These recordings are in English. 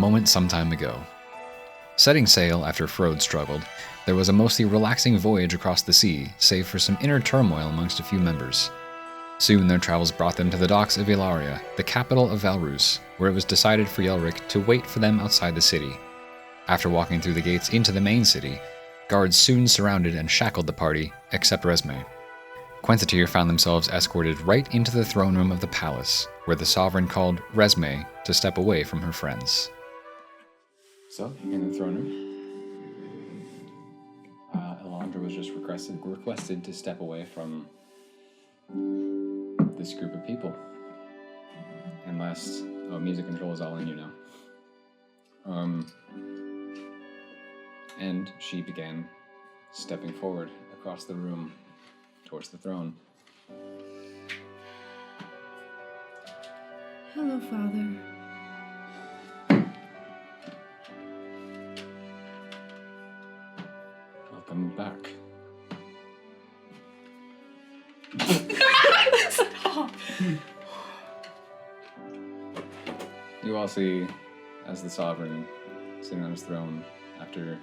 moment some time ago. Setting sail after Frode struggled, there was a mostly relaxing voyage across the sea, save for some inner turmoil amongst a few members. Soon their travels brought them to the docks of Ilaria, the capital of Valruus, where it was decided for Yelric to wait for them outside the city. After walking through the gates into the main city, guards soon surrounded and shackled the party, except Resme. Quenta'tir found themselves escorted right into the throne room of the palace, where the sovereign called Resme to step away from her friends. So, in the throne room, Elandra was just requested to step away from this group of people. Unless, music control is all in you now. And she began stepping forward across the room towards the throne. Hello, Father. Welcome back. Stop. You all see, as the sovereign sitting on his throne, after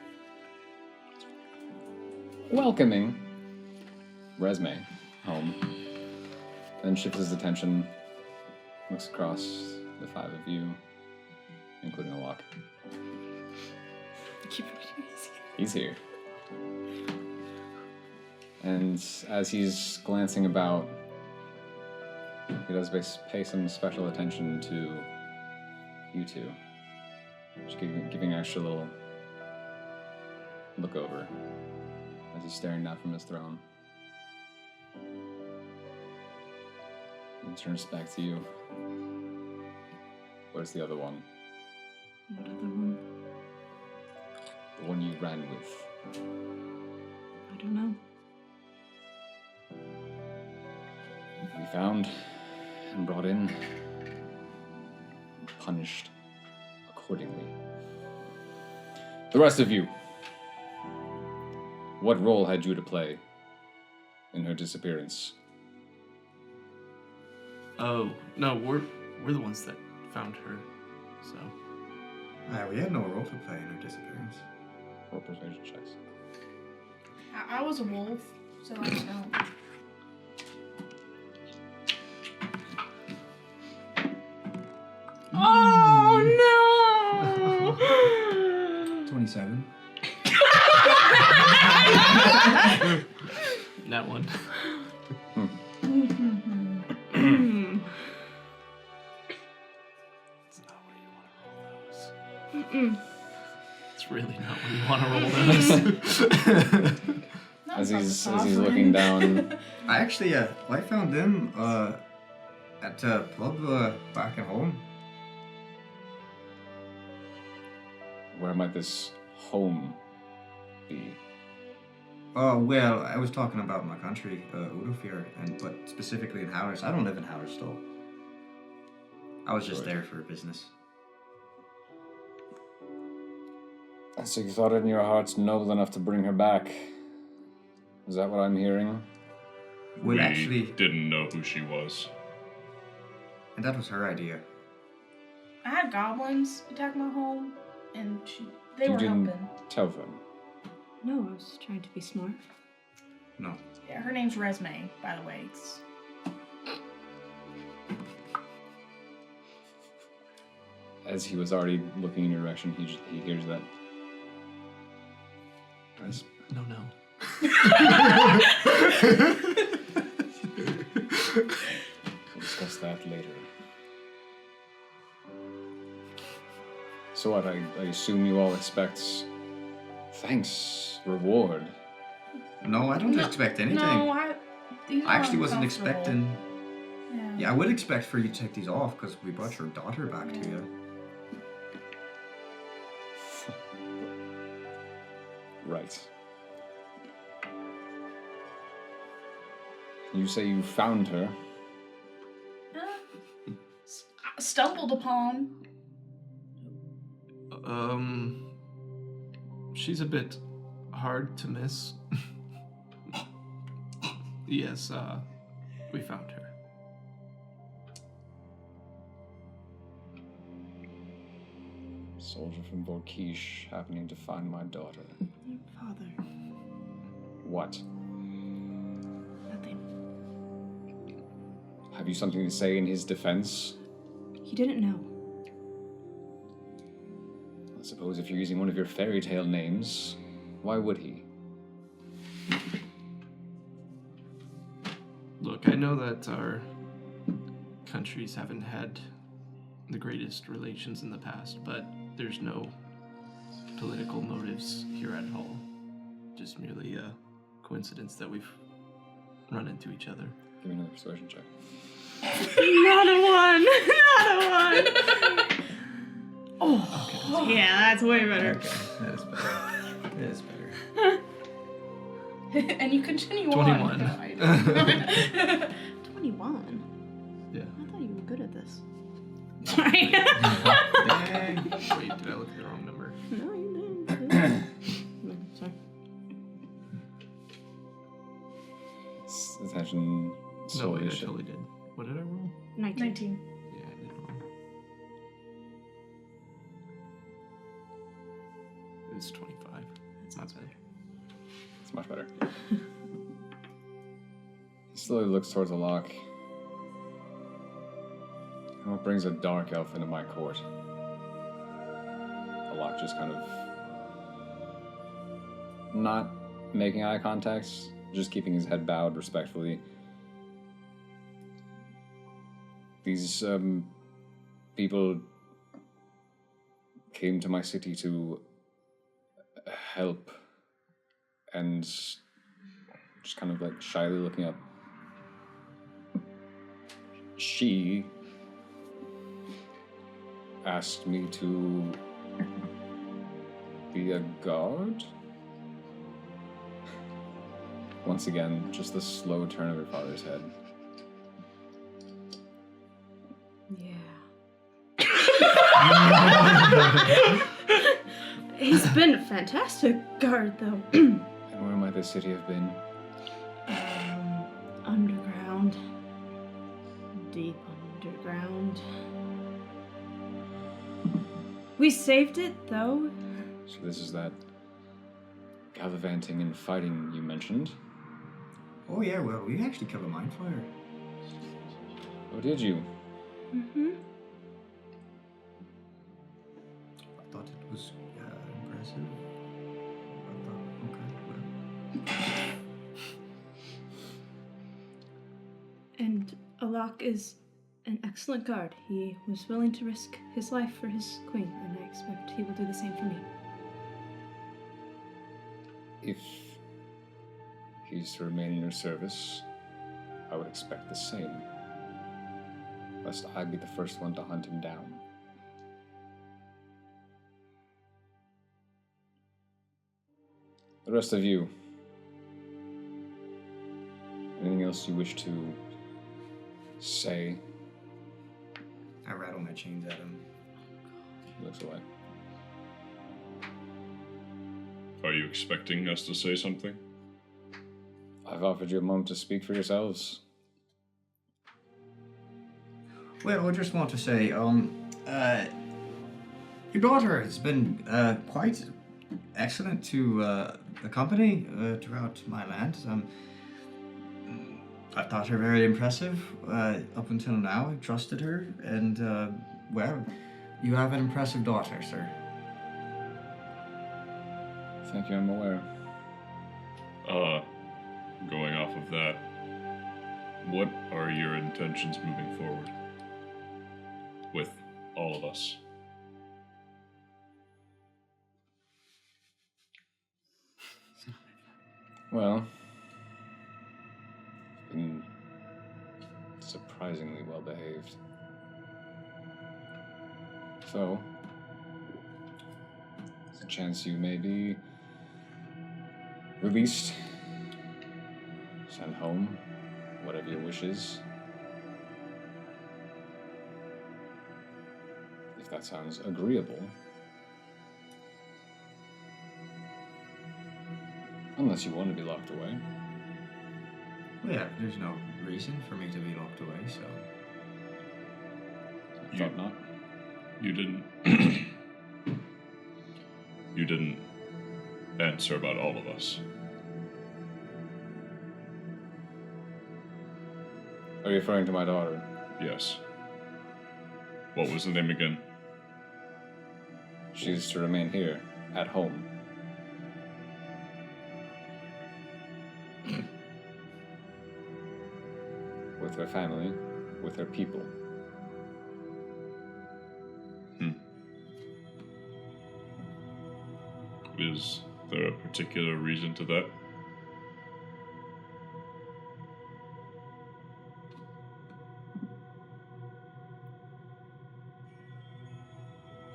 welcoming Resme home, then shifts his attention, looks across the five of you, including Alok. He's here. And as he's glancing about, he does pay some special attention to you two. Just giving an extra little look over as he's staring down from his throne. And turns back to you. Where's the other one? What other one? The one you ran with. I don't know. We found and brought in, and punished accordingly. The rest of you, what role had you to play in her disappearance? Oh, no, we're the ones that found her, so. We had no role to play in her disappearance. Roll persuasion checks. I was a wolf, so I don't know. Oh no! 27. That one. It's not where you want to roll those. It's really not where you want to roll those. As he's looking down. I found them at a pub back at home. Where might this home be? Well, I was talking about my country, Udofir, but specifically in Howers. I don't live in Howers, though. I was just there for business. So you thought it in your hearts noble enough to bring her back. Is that what I'm hearing? We didn't know who she was. And that was her idea. I had goblins attack my home, and they were didn't helping. tell them. No, I was trying to be smart. No. Yeah, her name's Resme, by the way. As he was already looking in your direction, he hears that. No. We'll discuss that later. So what, I assume you all expect thanks, reward. No, I don't expect anything. No, I actually wasn't expecting... Yeah, I would expect for you to take these off, because we brought your daughter back to you. Right. You say you found her. Stumbled upon. She's a bit hard to miss. Yes, we found her. So soldier from Vorkish happening to find my daughter. Your father. What? Nothing. Have you something to say in his defense? He didn't know. I suppose if you're using one of your fairy tale names, why would he? Look, I know that our countries haven't had the greatest relations in the past, but there's no political motives here at all. Just merely a coincidence that we've run into each other. Give me another persuasion check. Not a one. Not a one. Oh, Okay, yeah, that's way better. Okay, that is better. That is better. And you continue 21. on. No, I don't. 21? Yeah. I thought you were good at this. Sorry. Dang. Wait, did I look at the wrong number? No, you didn't. No, sorry. Attention. No, wait, I slowly totally did. What did I roll? 19. 19. Yeah, I did wrong. It was 25. It's not bad. It's much better. He slowly looks towards the lock. And what brings a dark elf into my court? The lock just kind of not making eye contact, just keeping his head bowed respectfully. These people came to my city to help, and just kind of like shyly looking up. She asked me to be a guard? Once again, just the slow turn of her father's head. Yeah. He's been a fantastic guard, though. And where might the city have been? Underground. Deep underground. We saved it, though. So this is that gallivanting and fighting you mentioned. Oh yeah, well, we actually killed a mind flayer. Oh, did you? Mm-hmm. I thought it was impressive. I thought, okay, well. And Alok is an excellent guard. He was willing to risk his life for his queen, and I expect he will do the same for me. If he's to remain in your service, I would expect the same. Lest I be the first one to hunt him down. The rest of you, anything else you wish to say? I rattle my chains at him. He looks away. Are you expecting us to say something? I've offered you a moment to speak for yourselves. Well, I just want to say, your daughter has been quite excellent to the company throughout my land. I thought her very impressive up until now. I trusted her, and well, you have an impressive daughter, sir. Thank you, I'm aware. Going off of that, what are your intentions moving forward? With all of us? Well, been surprisingly well behaved. So, there's a chance you may be released, sent home, whatever your wish is. If that sounds agreeable. Unless you want to be locked away. Well, yeah, there's no reason for me to be locked away, so. I thought not. You didn't You didn't answer about all of us. Are you referring to my daughter? Yes. What was the name again? She's to remain here, at home. With her family, with her people. Is there a particular reason to that?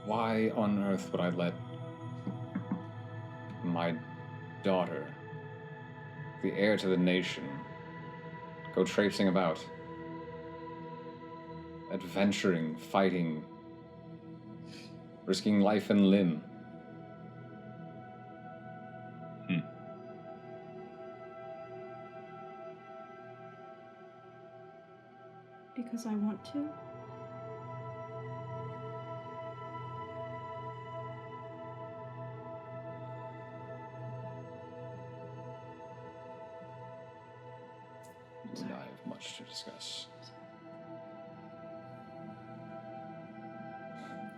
Why on earth would I let my daughter, the heir to the nation, go traipsing about, adventuring, fighting, risking life and limb? Because I want to. You and I have much to discuss.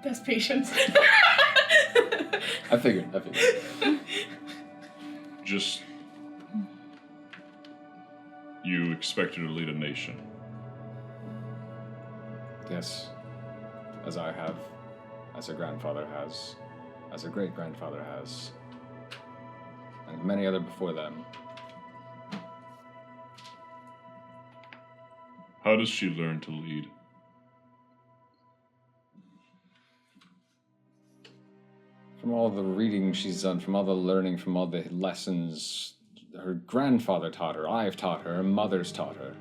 That's patience. I figured. Just... You expect her to lead a nation. Yes, as I have, as her grandfather has, as her great-grandfather has, and many other before them. How does she learn to lead? From all the reading she's done, from all the learning, from all the lessons her grandfather taught her, I've taught her mother's taught her.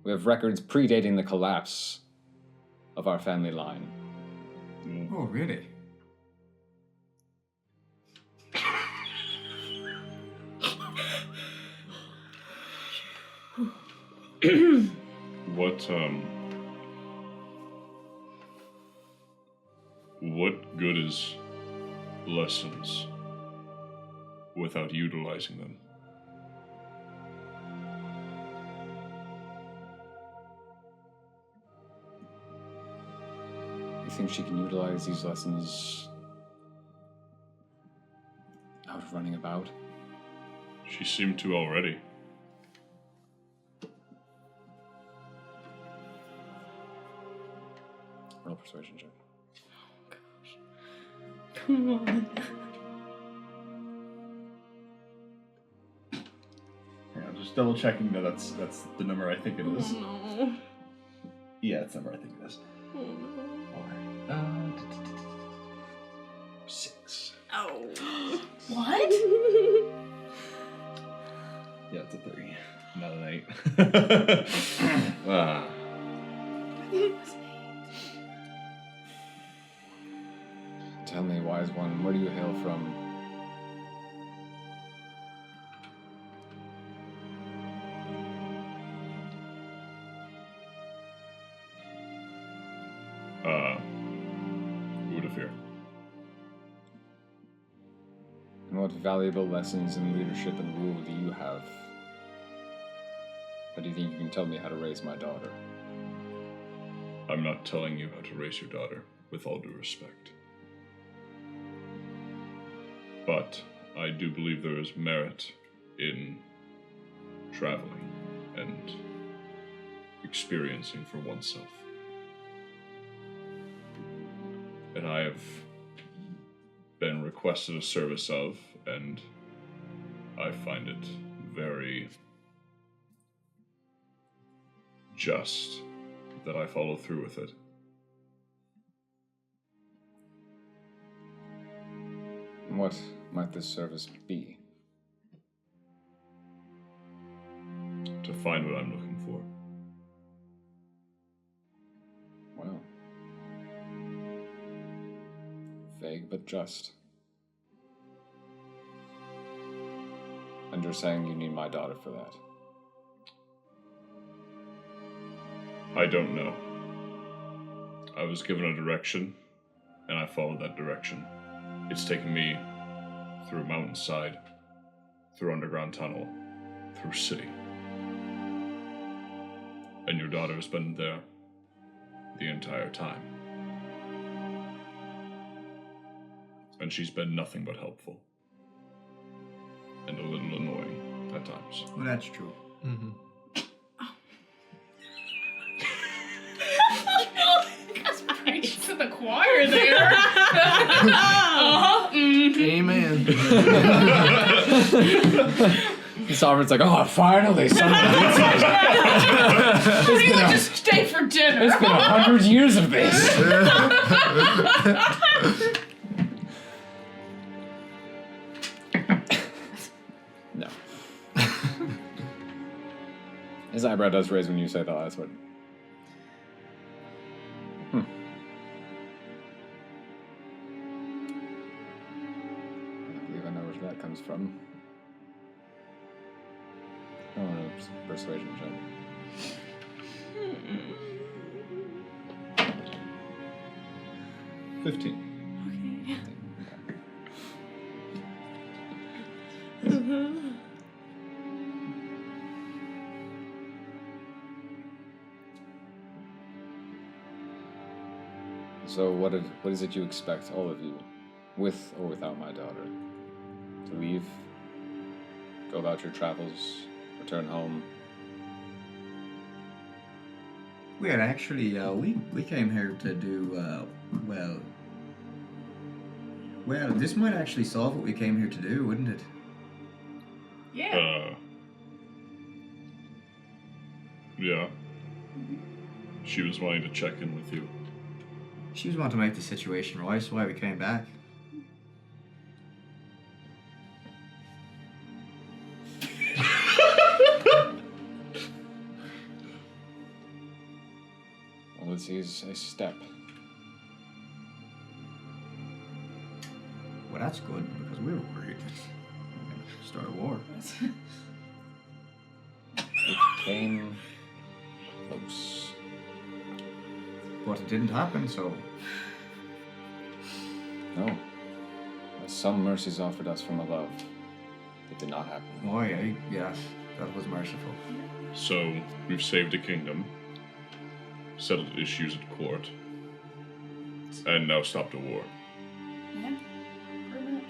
We have records predating the collapse of our family line. Oh, really? What good is lessons without utilizing them? You think she can utilize these lessons out running about? She seemed to already. Roll persuasion check. Come on. Yeah, I'm just double checking that that's the number I think it is. Oh no. Yeah, that's the number I think it is. Oh no. Alright. 6. Oh. What? Yeah, it's a 3. Not an 8. Ah. Tell me, wise one, where do you hail from? Quenta'tir. And what valuable lessons in leadership and rule do you have? How do you think you can tell me how to raise my daughter? I'm not telling you how to raise your daughter, with all due respect. But I do believe there is merit in traveling and experiencing for oneself. And I have been requested a service of, and I find it very just that I follow through with it. What might this service be? To find what I'm looking for. Well, vague but just. And you're saying you need my daughter for that? I don't know. I was given a direction, and I followed that direction. It's taken me through mountainside, through underground tunnel, through city. And your daughter has been there the entire time. And she's been nothing but helpful. And a little annoying at times. Well, that's true. Mm-hmm. Preach to the choir there. Amen. Sovereign's like, oh, finally, something. How do you like to stay for dinner? It's been 100 years of this. No. His eyebrow does raise when you say the last word. I believe I know where that comes from. Oh, no, it's persuasion check. Okay. 15. So what is it you expect, all of you, with or without my daughter? To leave? Go about your travels? Return home? Well, actually, we came here to do, well, this might actually solve what we came here to do, wouldn't it? Yeah. Yeah. She was wanting to check in with you. She was wanting to make the situation right, that's why we came back. Well, this is a step. Well, that's good, because we were worried. We're gonna start a war. It came close. But it didn't happen, so... No. Some mercies offered us from above. It did not happen. Why, yes, that was merciful. So, we've saved a kingdom, settled issues at court, and now stopped a war. Yeah, pretty much.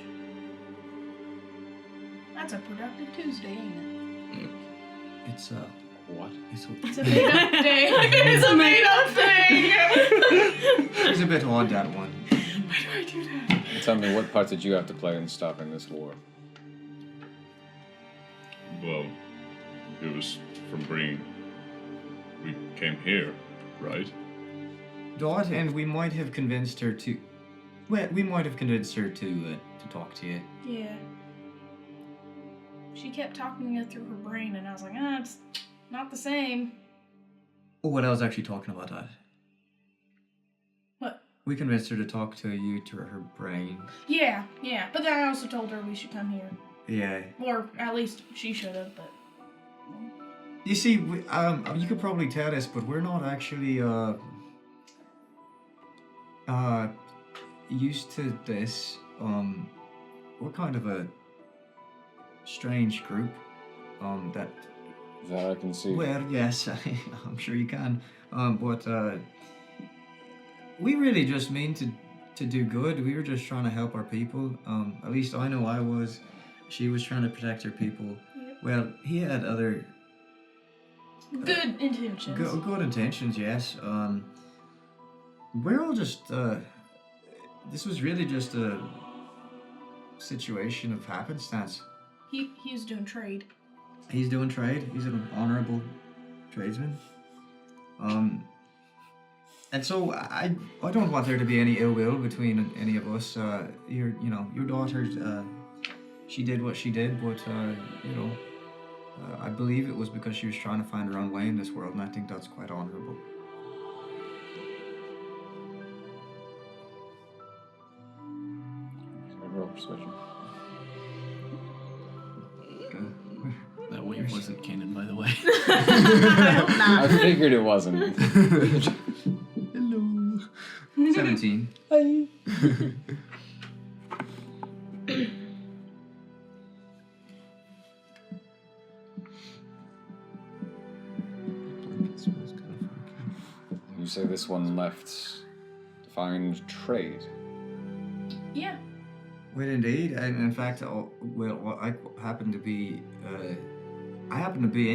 That's a productive Tuesday, ain't it? It's, What? it's It's a made up day. It's a made up thing. it's a bit odd, that one. Why do I do that? Tell me, what part did you have to play in stopping this war? Well, it was from bringing... We came here, right? Dot, and we might have convinced her to... Well, we might have convinced her to talk to you. Yeah. She kept talking it through her brain, and I was like, it's not the same. Oh, what I was actually talking about that. What? We convinced her to talk to you through her brain. Yeah. But then I also told her we should come here. Yeah. Or at least she should have, but... You see, you could probably tell this, but we're not actually, used to this. We're kind of a strange group, that... That I can see. Well, yes, I'm sure you can. But we really just mean to do good. We were just trying to help our people. At least I know I was. She was trying to protect her people. Yep. Well, he had other Good intentions. good intentions, yes. We're all just. This was really just a situation of happenstance. He was doing trade. He's doing trade. He's an honorable tradesman. And so I don't want there to be any ill will between any of us. Your daughter, she did what she did, but I believe it was because she was trying to find her own way in this world, and I think that's quite honorable. Roll persuasion. That wave wasn't canon, by the way. I figured it wasn't. Hello. 17. Blanket smells kind of funky. You say this one left to find trade. Yeah. Well, indeed. And in fact, I happen to be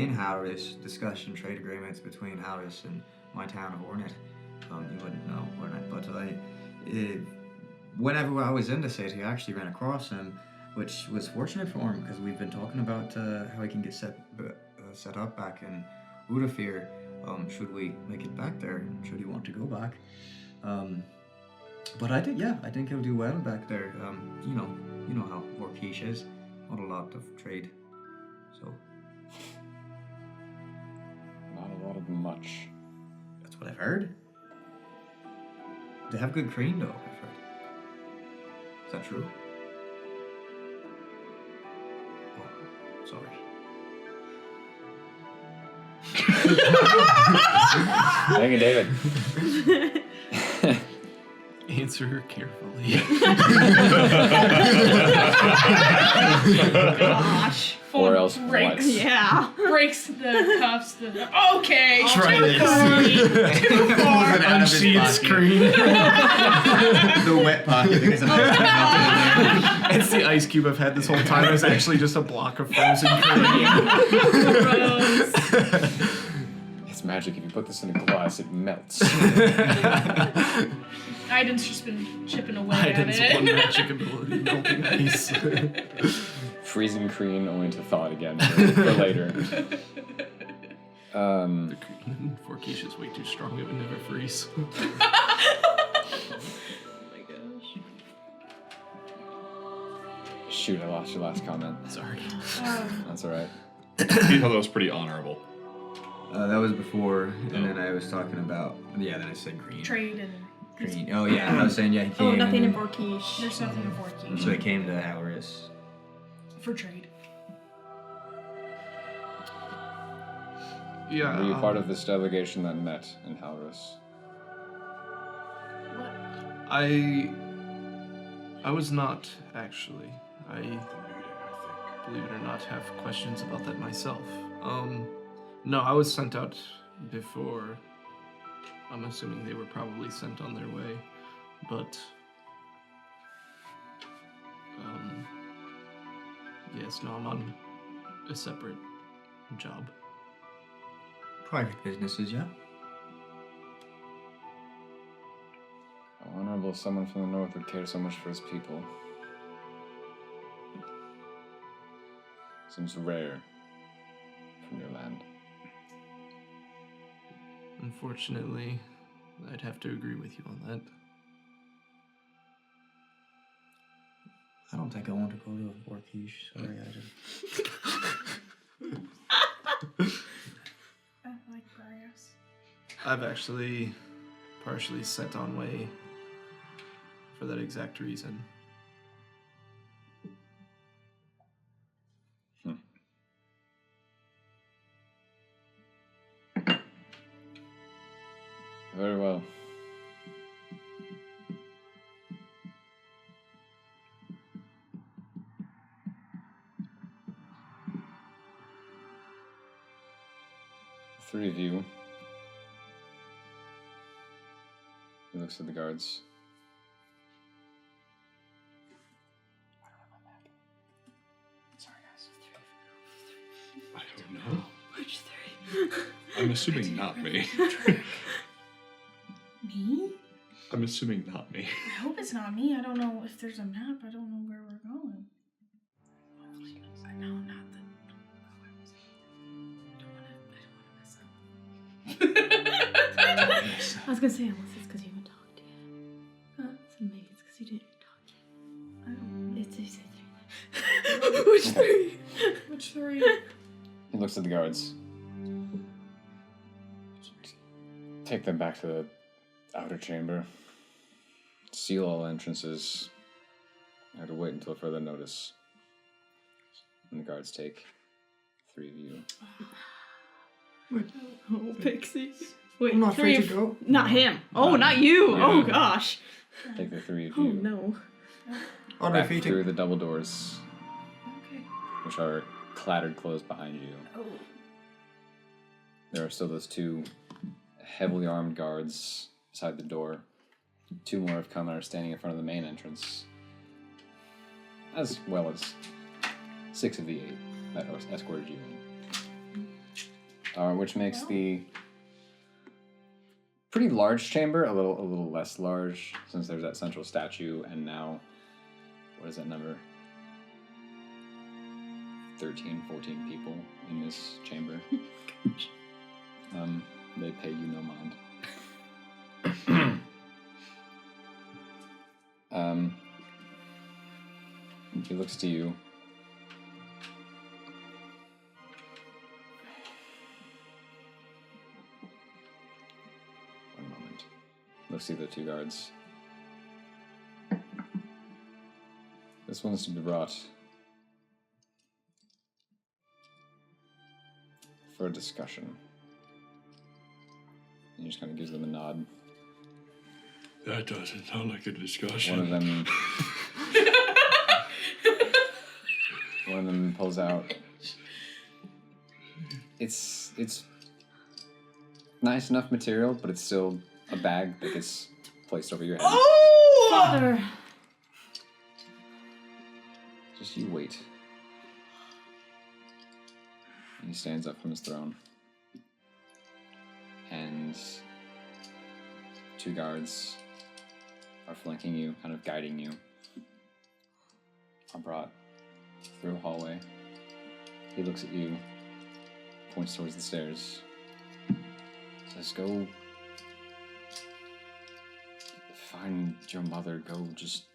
in Harris discussing trade agreements between Harris and my town of Ornette. You wouldn't know Ornette, but whenever I was in the city, I actually ran across him, which was fortunate for him because we've been talking about how he can get set up back in Udafir. Should we make it back there? Should he want to go back? But I think he'll do well back there. You know how Vorkish is. Not a lot of trade, so. Not a lot of much. That's what I've heard. They have good cream, though, I've heard. Is that true? Oh, sorry. Thank you, David. Answer her carefully. Gosh. Or else breaks. what? Yeah. Breaks the cuffs. Okay. Try too far. Too far. Unsheathed screen. The wet pocket. Because It's the ice cube I've had this whole time. It's actually just a block of frozen cream. Gross. It's magic. If you put this in a glass, it melts. Iden's just been chipping away Iden's at one it. magic ability, melting ice. Freezing cream only to thaw it again for later. The cream in Vorkish is way too strong. It would never freeze. Oh my gosh. Shoot, I lost your last comment. Sorry. That's alright. You thought that was pretty honorable. that was before, and then I was talking about, then I said green. Trade and Green. Oh, yeah, I was saying, he came. Oh, nothing in and- Vorkish. there's nothing in Vorkish So he came to Alaris. for trade. Yeah. Were you part of this delegation that met in Halrus? I was not, actually. I, believe it or not, have questions about that myself. No, I was sent out before. I'm assuming they were probably sent on their way, but yes, no, I'm on a separate job. Private businesses, yeah. How honorable someone from the north would care so much for his people. Seems rare from your land. Unfortunately, I'd have to agree with you on that. I don't think I want to go to Vorkish. Sorry, I like Brios. I've actually partially set on way for that exact reason. Very well. The three of you. He looks at the guards. I don't know. Which three? I'm assuming not me. Me? I'm assuming not me. I hope it's not me. I don't know if there's a map. I don't know where we're going. No, not the. I don't want to mess up. I was gonna say, unless it's because you haven't talked yet. So maybe it's because you didn't talk yet. I don't It's three. Which three? Which three? He looks at the guards. Take them back to the outer chamber. Seal all entrances. I have to wait until further notice. And the guards take three of you. Oh, Pixie. Wait, I'm not three free of... to go. Not him. Oh, not you. Yeah. Oh, gosh. Take the three of Oh, you no. On my back feet. through the double doors, Okay. which are clattered closed behind you. Oh. There are still those 2 heavily armed guards beside the door. 2 more have come and are standing in front of the main entrance, as well as 6 of the 8 that escorted you in. Which makes the pretty large chamber a little less large, since there's that central statue, and now, what is that number? 13, 14 people in this chamber. They pay you no mind. He looks to you. One moment. Looks to the 2 guards. This one's to be brought for a discussion. He just kind of gives them a nod. That doesn't sound like a discussion. One of them pulls out. It's nice enough material, but it's still a bag that gets placed over your head. Oh! Father! Just you wait. And he stands up from his throne. And 2 guards are flanking you, kind of guiding you. Are brought through a hallway. He looks at you, points towards the stairs, says, "Go find your mother. Go just..."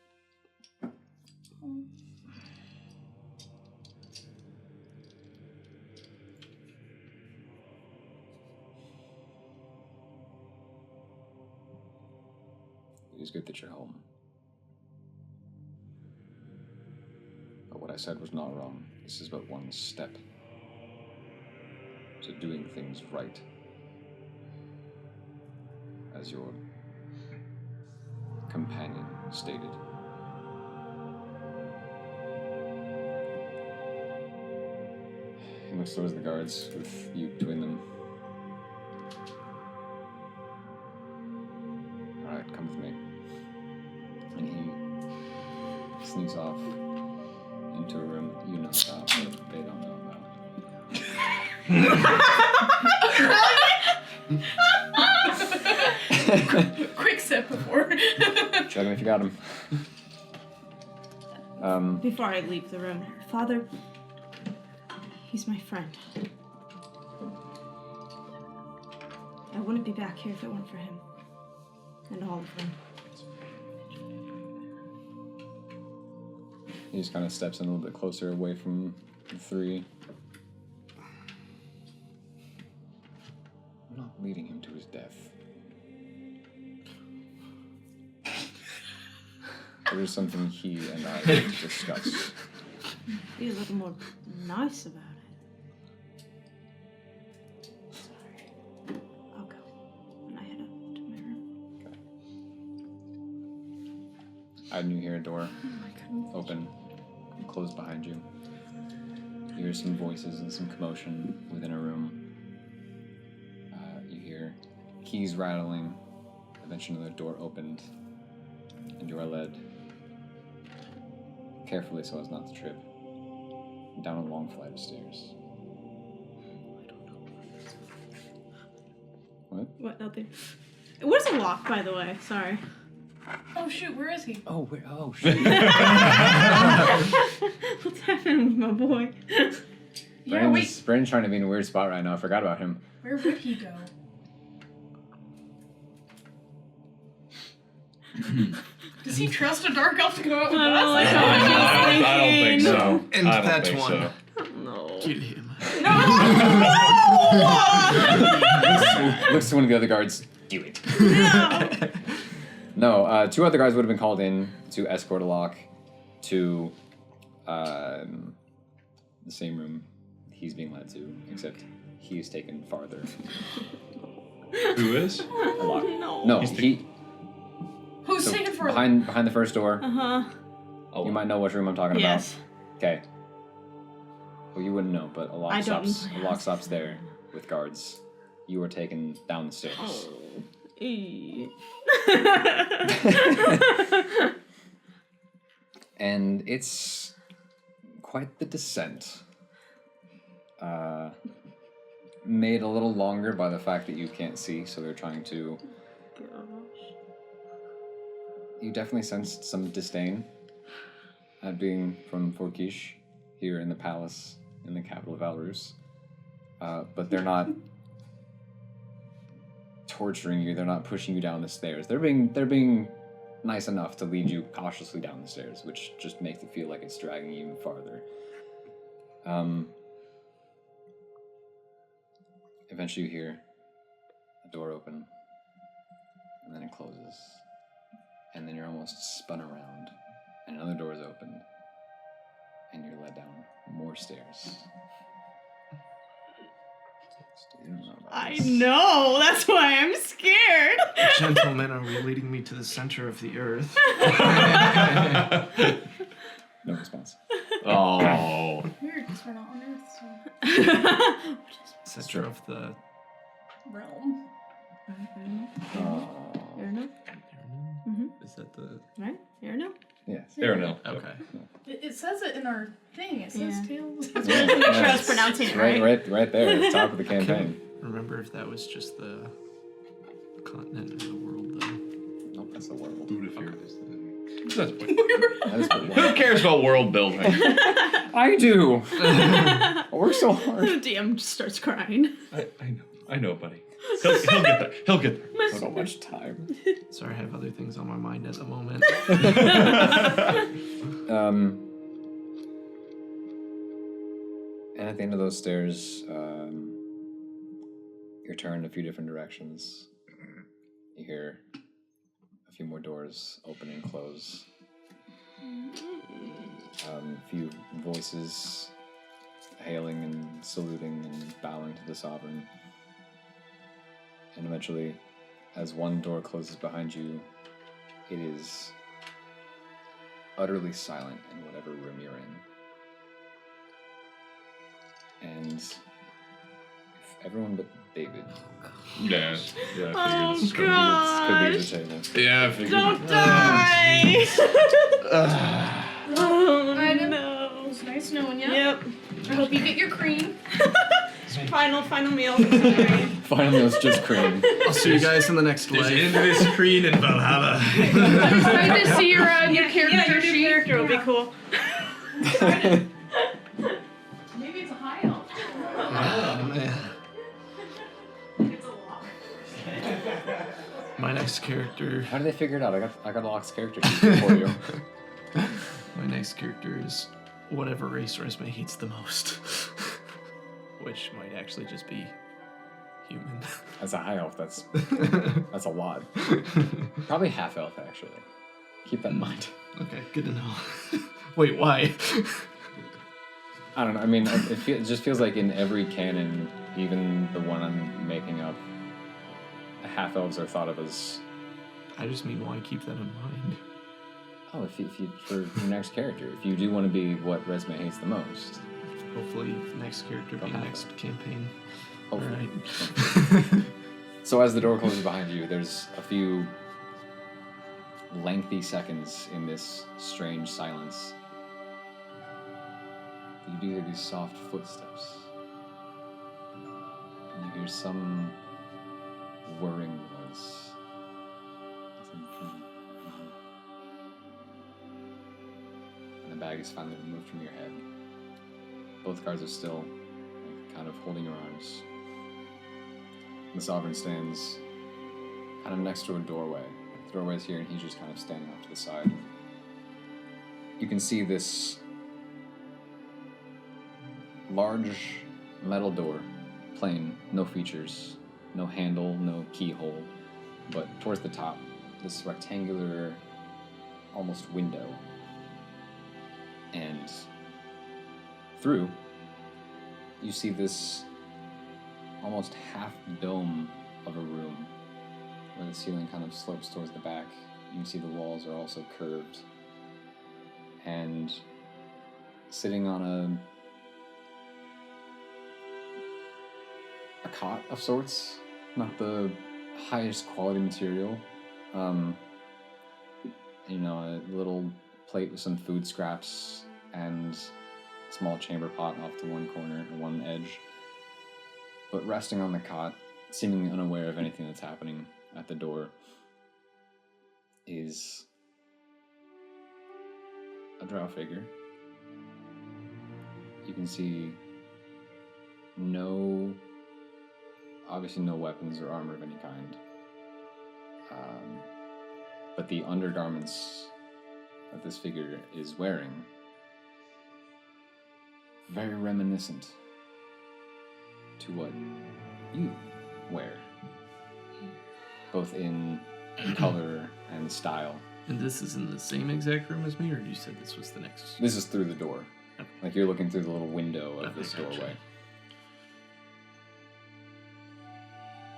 It is good that you're home. But what I said was not wrong. This is but one step to doing things right. As your companion stated. He looks towards the guards with you between them. Alright, come with me. And he sneaks off into a room that you know about, but they don't know about. Quick step before. Chug him if you got him. Before I leave the room, Father, he's my friend. I wouldn't be back here if it weren't for him. And all of them. He just kind of steps in a little bit closer away from the 3. I'm not leading him to his death. There is something he and I need to discuss. Be a little more nice about it. Sorry. I'll go when I head up to my room. Okay. And you hear a door open and close behind you. You hear some voices and some commotion within a room. You hear keys rattling. Eventually the door opened and you are led, carefully so as not to trip, down a long flight of stairs. What? What? Nothing. Where's the lock, by the way? Sorry. Oh shoot, where is he? Oh, wait, oh, shit. What's happening with my boy? Yeah, wait. Brandon's trying to be in a weird spot right now. I forgot about him. Where would he go? Does he trust a dark elf to go out with us? I don't think so. And I don't that's think one. so. No. Get him. Looks to one of the other guards. Do it. No. No, 2 other guys would have been called in to escort Alok to the same room he's being led to, except he is taken farther. Who is? Alok. No. No, he... Who's So taking for behind the first door, Uh-huh. you might know which room I'm talking Yes. about. Okay. Well, you wouldn't know, but a I lock don't stops. know. A lock stops there with guards. You are taken down the stairs. Oh. And it's quite the descent. Made a little longer by the fact that you can't see, so they're trying to... Gosh. You definitely sensed some disdain at being from Forkish here in the palace in the capital of Valruus. But they're not torturing you, they're not pushing you down the stairs. They're being nice enough to lead you cautiously down the stairs, which just makes it feel like it's dragging you even farther. Eventually you hear a door open, and then it closes. And then you're almost spun around, and another door is opened, and you're led down more stairs. You don't know about I this. know, that's why I'm scared. Gentlemen, are we leading me to the center of the earth? No response. Oh. Weird, because we're not on Earth, so Center of the... realm. Oh. Arno? Is that the... Right? Arno? Yes. There, no. Okay. It says it in our thing. It says Yeah. Tales. Make sure I was pronouncing it right. Right there at the top of the campaign. Remember if that was just the continent or the world, though. Nope, that's the world. Udafir is the... That's That is the Who world. cares about world building? I do! I work so hard. The DM just starts crying. I know, buddy. He'll get there. He'll get there. So much time. Sorry, I have other things on my mind at the moment. And at the end of those stairs, you're turned a few different directions. You hear a few more doors open and close. A few voices hailing and saluting and bowing to the Sovereign. And eventually, as one door closes behind you, it is utterly silent in whatever room you're in. And if everyone but David Yeah. Yeah, I Oh, figured God. could leave the table. Yeah, I figured. Don't die! Oh, I know. no. It's nice knowing you. Yep. I hope you get your cream. Final meal. Finally, it's just cream. I'll see you guys in the next life. this screen in Valhalla. It's nice to see your new character your new sheet. character will be cool. Maybe it's a high elf. Oh, man. It's a lock. My next character... How did they figure it out? I got a Locke's character sheet for you. My next character is whatever race Resme hates the most. Which might actually just be human. As a high elf, that's a lot. Probably half elf, actually. Keep that in mind. Okay, good to know. Wait, why? I don't know. I mean, it just feels like in every canon, even the one I'm making up, half elves are thought of as. I just mean, why keep that in mind? Oh, if you for your next character, if you do want to be what Resme hates the most. Hopefully, next character be next campaign. Hopefully. Alright. So as the door closes behind you, there's a few lengthy seconds in this strange silence. You do hear these soft footsteps. And you hear some whirring noise. And the bag is finally removed from your head. Both guards are still kind of holding your arms. The Sovereign stands kind of next to a doorway. The doorway is here, and he's just kind of standing off to the side. You can see this large metal door, plain, no features, no handle, no keyhole, but towards the top, this rectangular, almost window. And through, you see this almost half dome of a room where the ceiling kind of slopes towards the back. You can see the walls are also curved. And sitting on a cot of sorts, not the highest quality material. A little plate with some food scraps and a small chamber pot off to one corner or one edge. But resting on the cot, seemingly unaware of anything that's happening at the door, is a drow figure. You can see obviously no weapons or armor of any kind. But the undergarments that this figure is wearing, very reminiscent to what you wear, both in color and style. And this is in the same exact room as me, or you said this was the next? This is through the door. Okay. Like you're looking through the little window of this Gotcha. doorway.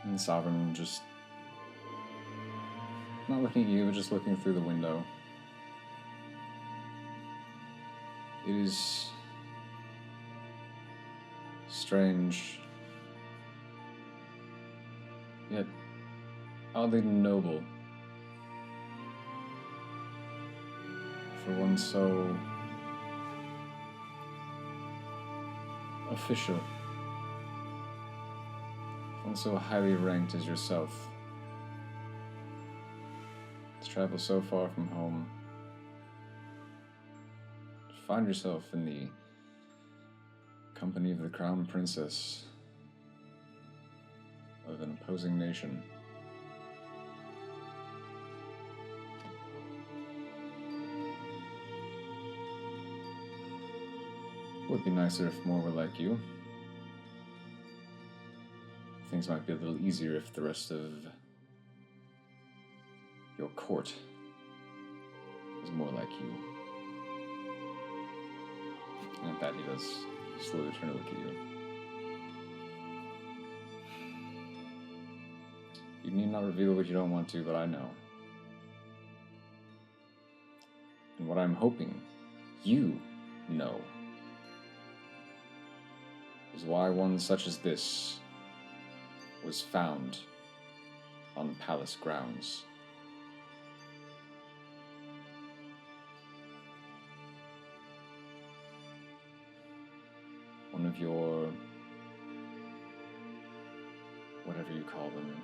And Sovereign just not looking at you, but just looking through the window. It is strange, yet oddly noble for one so official, one so highly ranked as yourself, to travel so far from home, to find yourself in the company of the Crown Princess of an opposing nation. Would be nicer if more were like you. Things might be a little easier if the rest of your court was more like you. And at that, he does slowly turn to look at you. You need not reveal what you don't want to, but I know. And what I'm hoping you know is why one such as this was found on palace grounds. One of your, whatever you call them,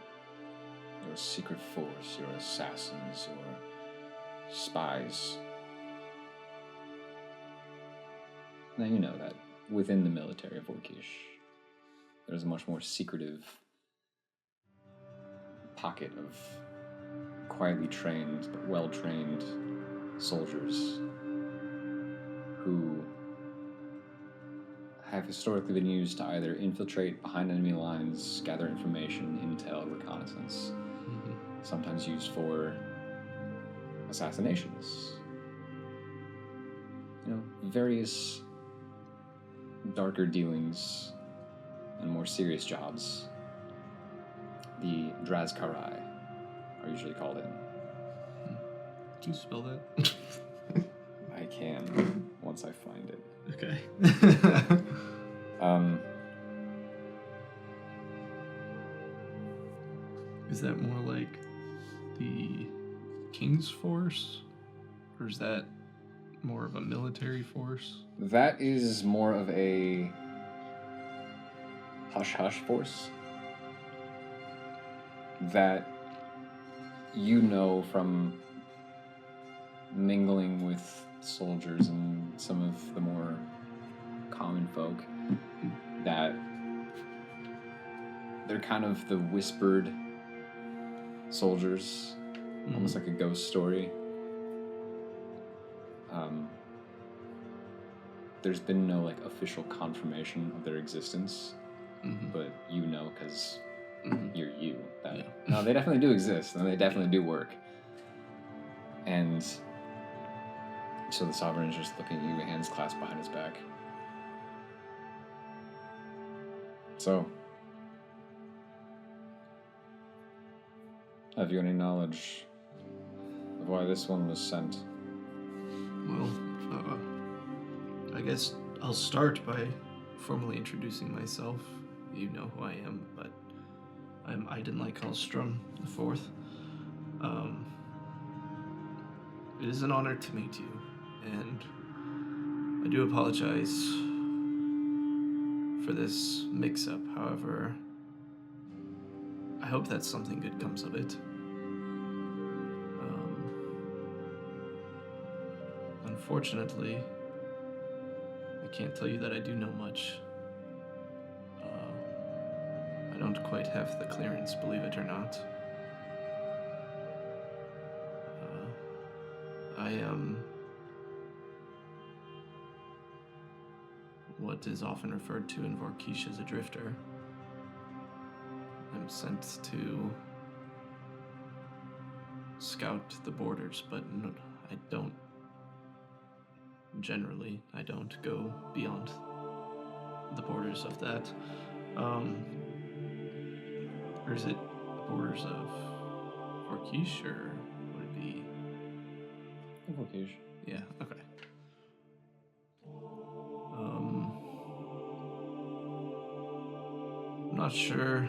your secret force, your assassins, your spies. Now you know that within the military of Orkish, there's a much more secretive pocket of quietly trained but well-trained soldiers who have historically been used to either infiltrate behind enemy lines, gather information, intel, reconnaissance, sometimes used for assassinations. Various darker dealings and more serious jobs. The Drazkarai are usually called in. Can you spell that? I can, once I find it. Okay. Is that more like the King's force? Or is that more of a military force? That is more of a hush-hush force that you know from mingling with soldiers and some of the more common folk, that they're kind of the whispered soldiers, almost like a ghost story. There's been no official confirmation of their existence, but you know because you're you. No, they definitely do exist, and they definitely do work. And so the Sovereign is just looking at you, hands clasped behind his back. So, have you any knowledge of why this one was sent? Well, I guess I'll start by formally introducing myself. you know who I am, but I'm Eidenlike Hallstrom IV. It is an honor to meet you, and I do apologize for this mix-up. However, I hope that something good comes of it. Unfortunately, I can't tell you that I do know much. I don't quite have the clearance, believe it or not. I am what is often referred to in Vorkish as a drifter. I'm sent to scout the borders, but no, I don't go beyond the borders of that. Or is it the borders of Vorkish, or would it be? Vorkish. Yeah, okay. I'm not sure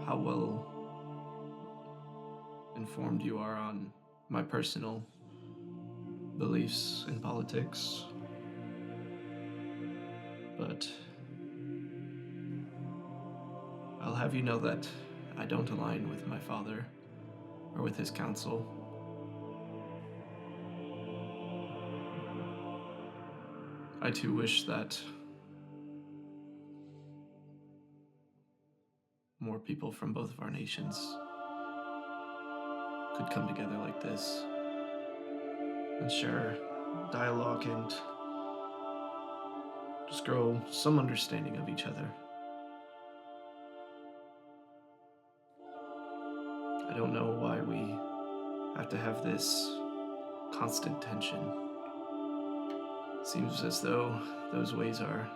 how well informed you are on my personal beliefs in politics, but I'll have you know that I don't align with my father or with his council. I too wish that more people from both of our nations could come together like this and share dialogue and just grow some understanding of each other. I don't know why we have to have this constant tension. Seems as though those ways are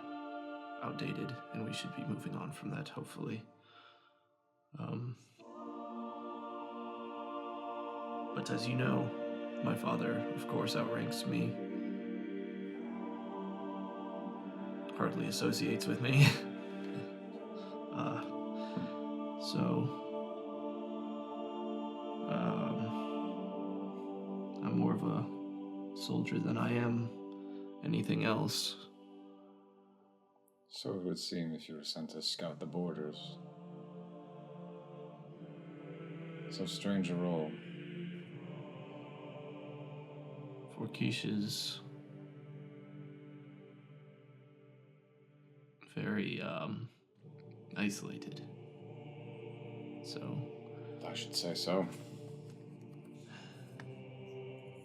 outdated and we should be moving on from that, hopefully. But as you know, my father, of course, outranks me. Hardly associates with me. I'm more of a soldier than I am anything else. So it would seem if you were sent to scout the borders. So strange a role. Vorkish is very isolated. So I should say so.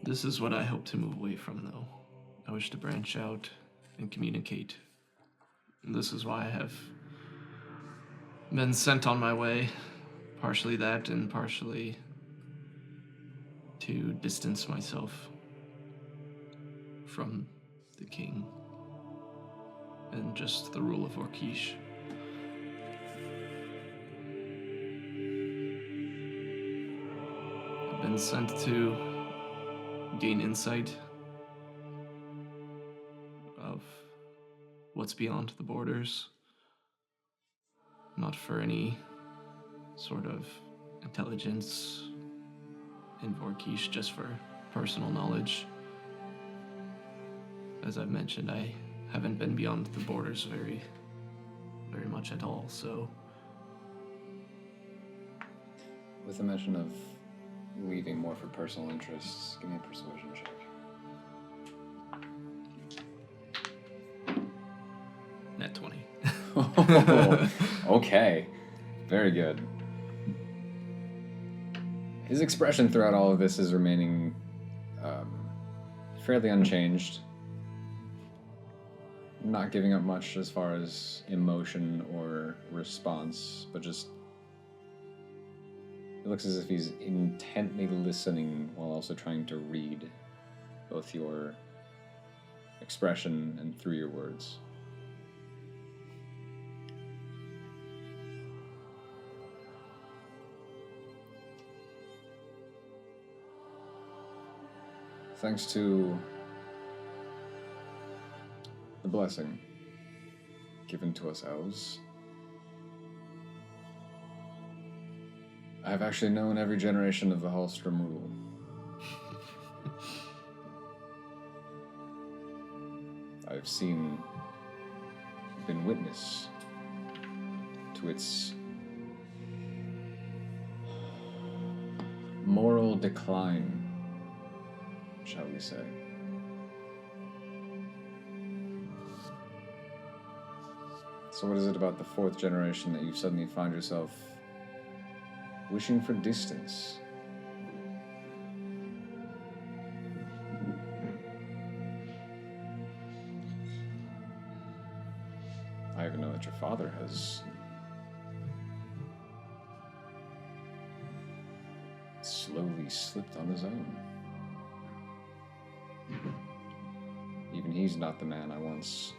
This is what I hope to move away from, though. I wish to branch out and communicate. And this is why I have been sent on my way. Partially that, and partially to distance myself from the king and just the rule of Vorkish. I've been sent to gain insight of what's beyond the borders, not for any sort of intelligence in Vorkish, just for personal knowledge. As I've mentioned, I haven't been beyond the borders very much at all, so... With the mention of leaving more for personal interests, give me a persuasion check. Net 20. Oh, okay. Very good. His expression throughout all of this is remaining fairly unchanged. Not giving up much as far as emotion or response, but just... It looks as if he's intently listening while also trying to read both your expression and through your words. Thanks to the blessing given to us elves. I have actually known every generation of the Hallstrom rule. I've been witness to its moral decline, shall we say. So what is it about the fourth generation that you suddenly find yourself wishing for distance? I even know that your father has slowly slipped on his own. Even he's not the man I once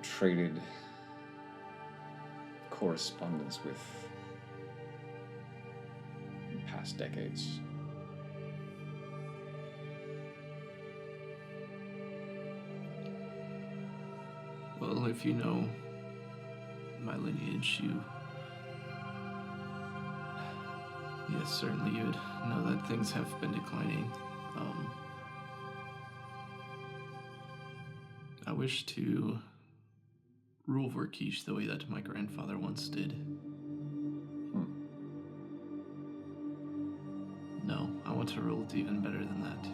traded correspondence with in past decades. Well, if you know my lineage, yes, certainly you would know that things have been declining. I wish to rule Vorkish the way that my grandfather once did. No, I want to rule it even better than that.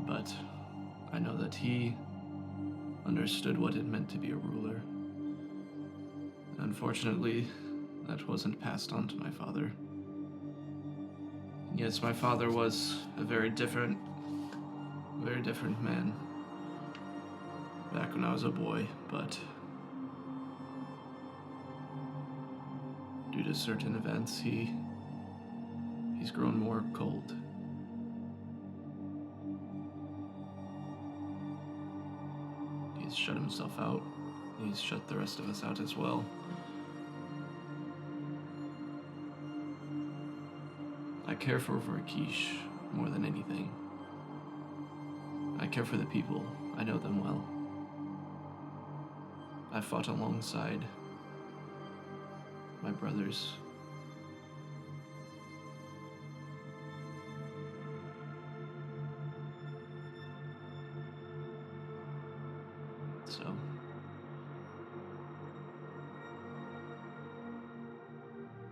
But I know that he understood what it meant to be a ruler. Unfortunately, that wasn't passed on to my father. Yes, my father was a very different man back when I was a boy, but due to certain events, he's grown more cold. He's shut himself out. He's shut the rest of us out as well. I care for Vorkish more than anything. I care for the people. I know them well. I fought alongside my brothers. So,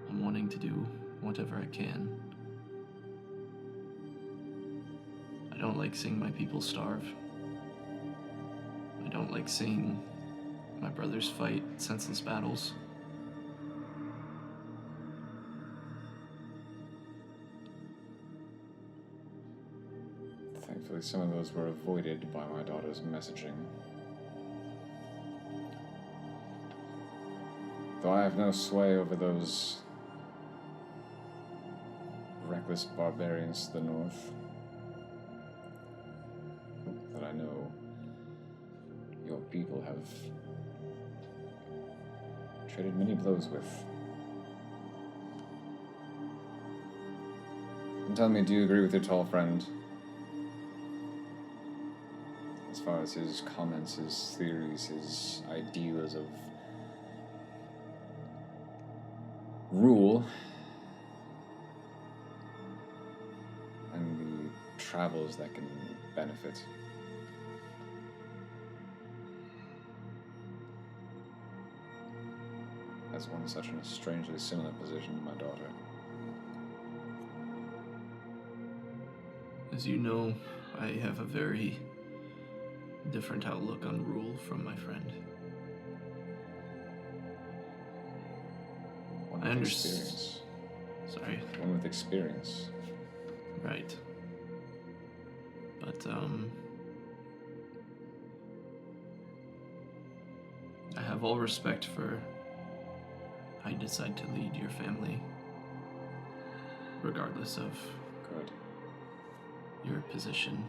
I'm wanting to do whatever I can. I don't like seeing my people starve. I don't like seeing my brothers fight senseless battles. Thankfully, some of those were avoided by my daughter's messaging. Though I have no sway over those reckless barbarians to the north, that I know your people have traded many blows with. And tell me, do you agree with your tall friend? As far as his comments, his theories, his ideas of rule and the travels that can benefit. As one such in a strangely similar position to my daughter. As you know, I have a very different outlook on rule from my friend. One I with understand. experience. Sorry. One with experience. Right. But, I have all respect for how you decide to lead your family, regardless of Good. your position.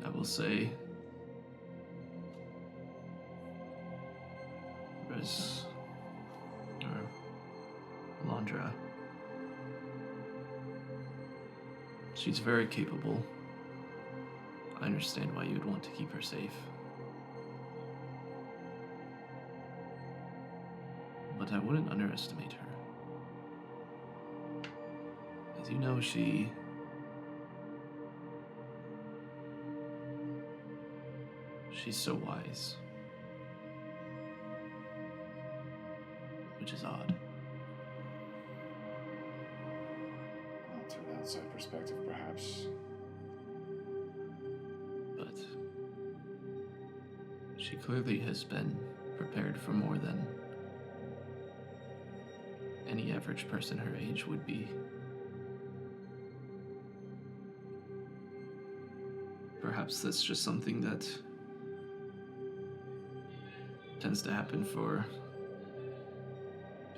I will say Landra She's very capable. I understand why you'd want to keep her safe. But I wouldn't underestimate her. As you know, she's so wise. Which is odd. Well, through the outside perspective, perhaps. But she clearly has been prepared for more than any average person her age would be. Perhaps that's just something that tends to happen for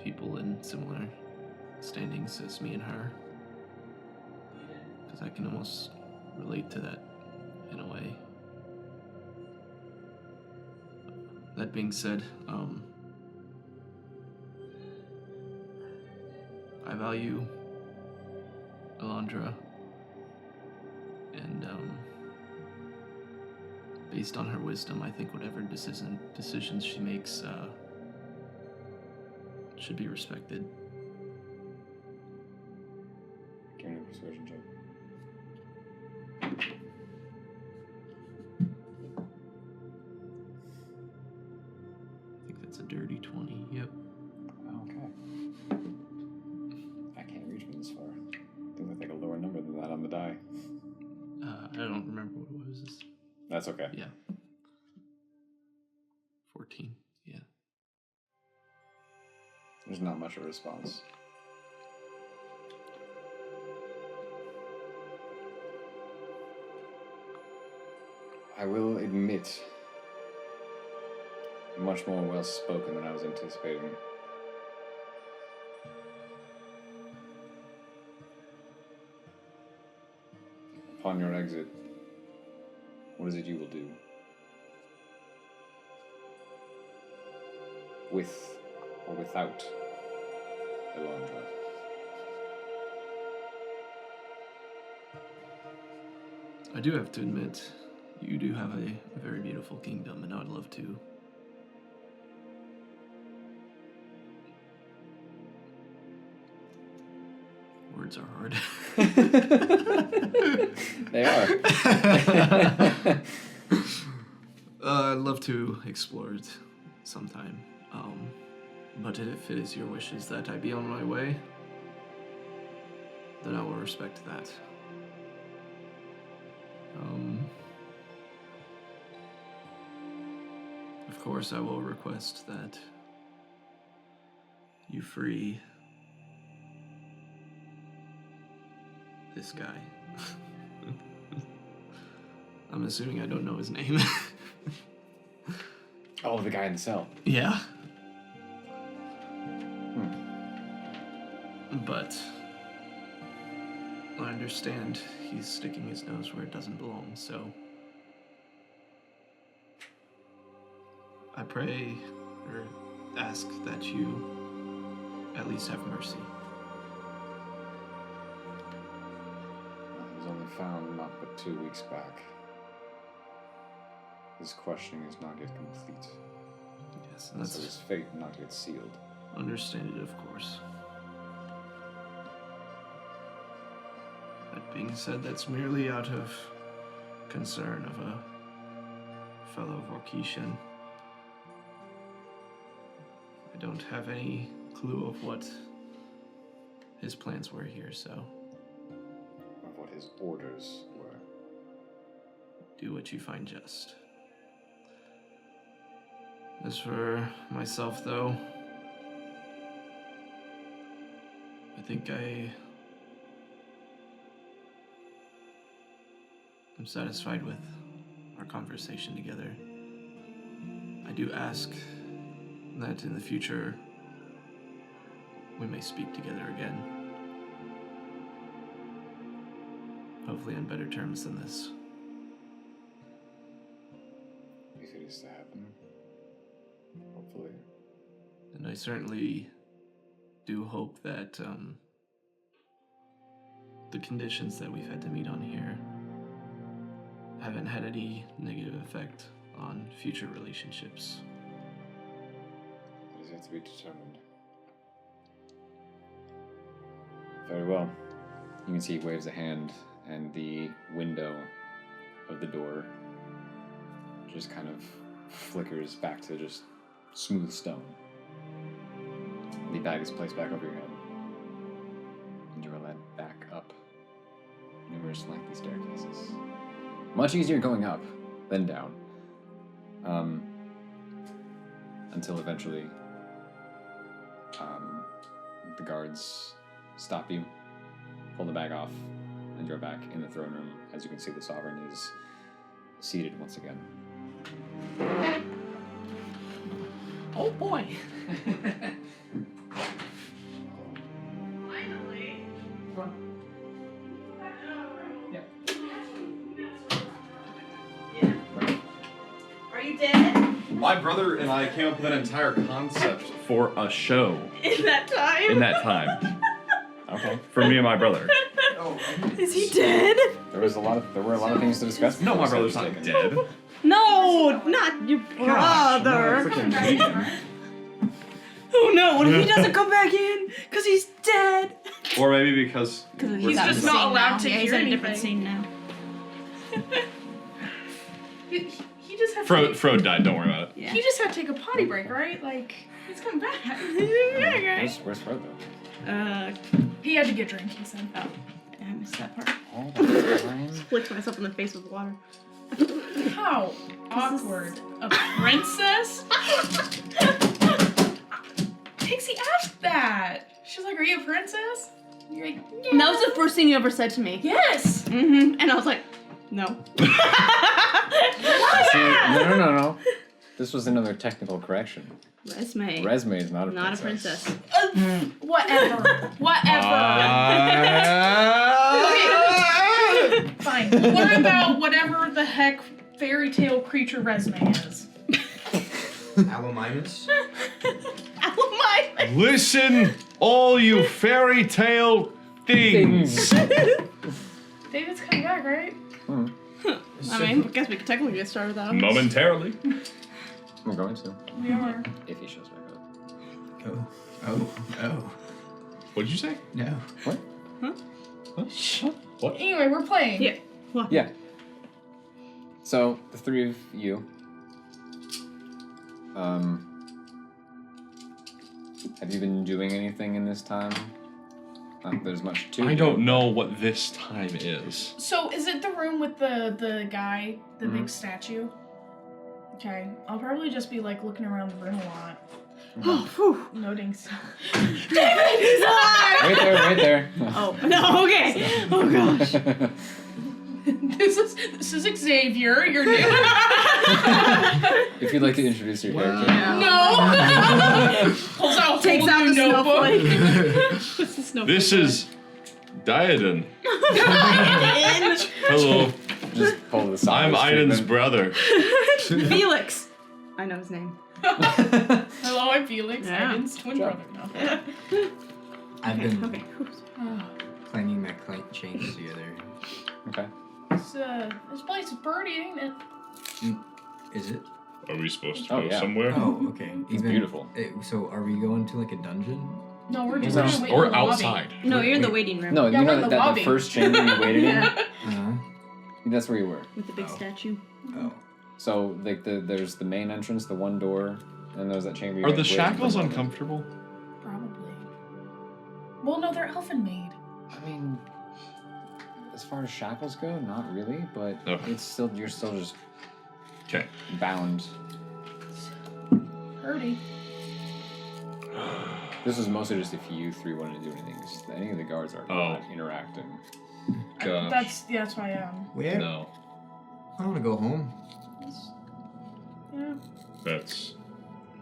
people in similar standings as me and her. Because I can almost relate to that in a way. That being said, I value Elandra, and based on her wisdom, I think whatever decisions she makes should be respected. Give me a persuasion check. I think that's a dirty 20, yep. Okay. I can't reach from this far. I think I take a lower number than that on the die. I don't remember what it was. That's okay. Yeah. 14, yeah. There's not much of a response. I will admit, much more well spoken than I was anticipating. Upon your exit, what is it you will do? With or without Elandra? I do have to admit, you do have a very beautiful kingdom, and I would love to words are hard. They are. I'd love to explore it sometime. But if it is your wishes that I be on my way, then I will respect that. Of course, I will request that you free this guy. I'm assuming I don't know his name. Oh, the guy in the cell. Yeah. But I understand he's sticking his nose where it doesn't belong, so I pray or ask that you at least have mercy. He was only found not but 2 weeks back. His questioning is not yet complete. Yes, And so his fate not yet sealed. Understand it, of course. That being said, that's merely out of concern of a fellow Vorkishan. I don't have any clue of what his plans were here, so Of what his orders were. do what you find just. As for myself, though, I think I'm satisfied with our conversation together. I do ask that in the future we may speak together again. Hopefully on better terms than this. If it is to happen. Hopefully. And I certainly do hope that the conditions that we've had to meet on here haven't had any negative effect on future relationships. It is yet to be determined. Very well. You can see he waves a hand, and the window of the door just kind of flickers back to just smooth stone. The bag is placed back over your head, and you are led back up numerous lengthy staircases. Much easier going up than down. Until eventually the guards stop you, pull the bag off, and you're back in the throne room. As you can see, the Sovereign is seated once again. Oh boy! Finally. Are you dead? My brother and I came up with an entire concept for a show In that time? in that time. Okay. For me and my brother. Is he dead? There were a lot of things to discuss. No, my before brother's this not was dead. No, not your brother. Freaking Canadian. Oh no, what if he doesn't come back in? Because he's dead. Or maybe because He's just not allowed to He's hear in a anything. different scene now. He just had Frode died, don't worry about it. Yeah. He just had to take a potty break, right? Like, he's coming back. Where's Fred though? He had to get drink, he said. Oh, I missed that part. All the time. Flicked myself in the face with water. How awkward. A princess? Pixie asked that. She's like, are you a princess? You're like, yeah. And that was the first thing you ever said to me. Yes. Mm-hmm. And I was like, no. See, no. This was another technical correction. Resme. Resme is not a Not a princess. princess. Whatever. Okay. Fine. What about whatever the heck fairy tale creature resume is? Alomimus? Alamai. Listen, all you fairy tale things. David's coming back, right? I mean, I guess we could technically get started without him. Momentarily. We're going to. We are. If he shows back up. Oh. What did you say? No. What? What? Anyway, we're playing. Yeah. What? Yeah. So, the three of you, have you been doing anything in this time? Not that there's much to I do. don't know what this time is. So, is it the room with the guy, the big statue? Okay, I'll probably just be like looking around the room a lot, Oh, phew. noting. David, he's alive! Right there. Oh, no, okay. Oh, gosh. This is Xavier. You're new. If you'd like to introduce your character. No. Pulls out Takes out the notebook. snowflake. Puts the snowflake This is Diadon. in. Hello, Just pull the I'm Iden's brother. Felix. I know his name. Hello, I'm Felix. Yeah. Iden's twin brother. No. I've been Okay. clanging my chains together. Okay. This place is pretty, ain't it? Is it? Are we supposed to Oh, go yeah. somewhere? Oh, okay. It's beautiful. So are we going to like a dungeon? No, we're Is just that- waiting Or in the lobby. outside. No, you're in the waiting room. No, Yeah, you we're know in that the lobby. the first chamber you waited in? Uh-huh. That's where you were. With the big statue. Oh. So, like, there's the main entrance, the one door, and there's that chamber you Are guys the waited shackles for. uncomfortable? Probably. Well, no, they're elfin made. I mean, as far as shackles go, not really, but Okay. it's still, you're still just Okay. bound. Purdy. This was mostly just if you three wanted to do anything, 'cause any of the guards are Oh. not interacting. Gosh. That's why Where? No. I want to go home. yeah, That's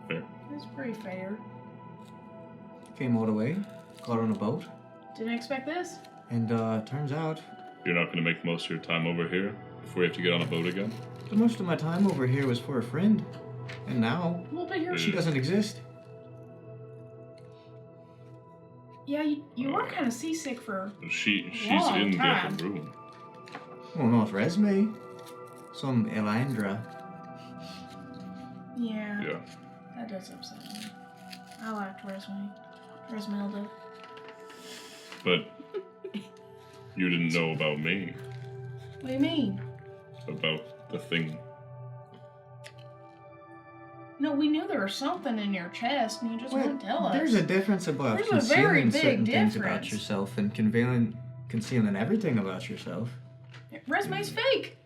fair. it's pretty fair. Came all the way, got on a boat, Didn't expect this. and turns out You're not going to make most of your time over here before you have to get on a boat again? the most of my time over here was for a friend, and now Well, but you're she doesn't exist. Yeah, you were kind of seasick for She's long in the time. other room. Oh, not Resme. Some Elandra. Yeah, Yeah. that does upset me. I liked Resmelda. But you didn't know about me. What do you mean? About the thing. No, we knew there was something in your chest, and you just wouldn't tell us. There's a difference about There's a very concealing big certain things about difference. yourself and concealing everything about yourself. Resme's fake.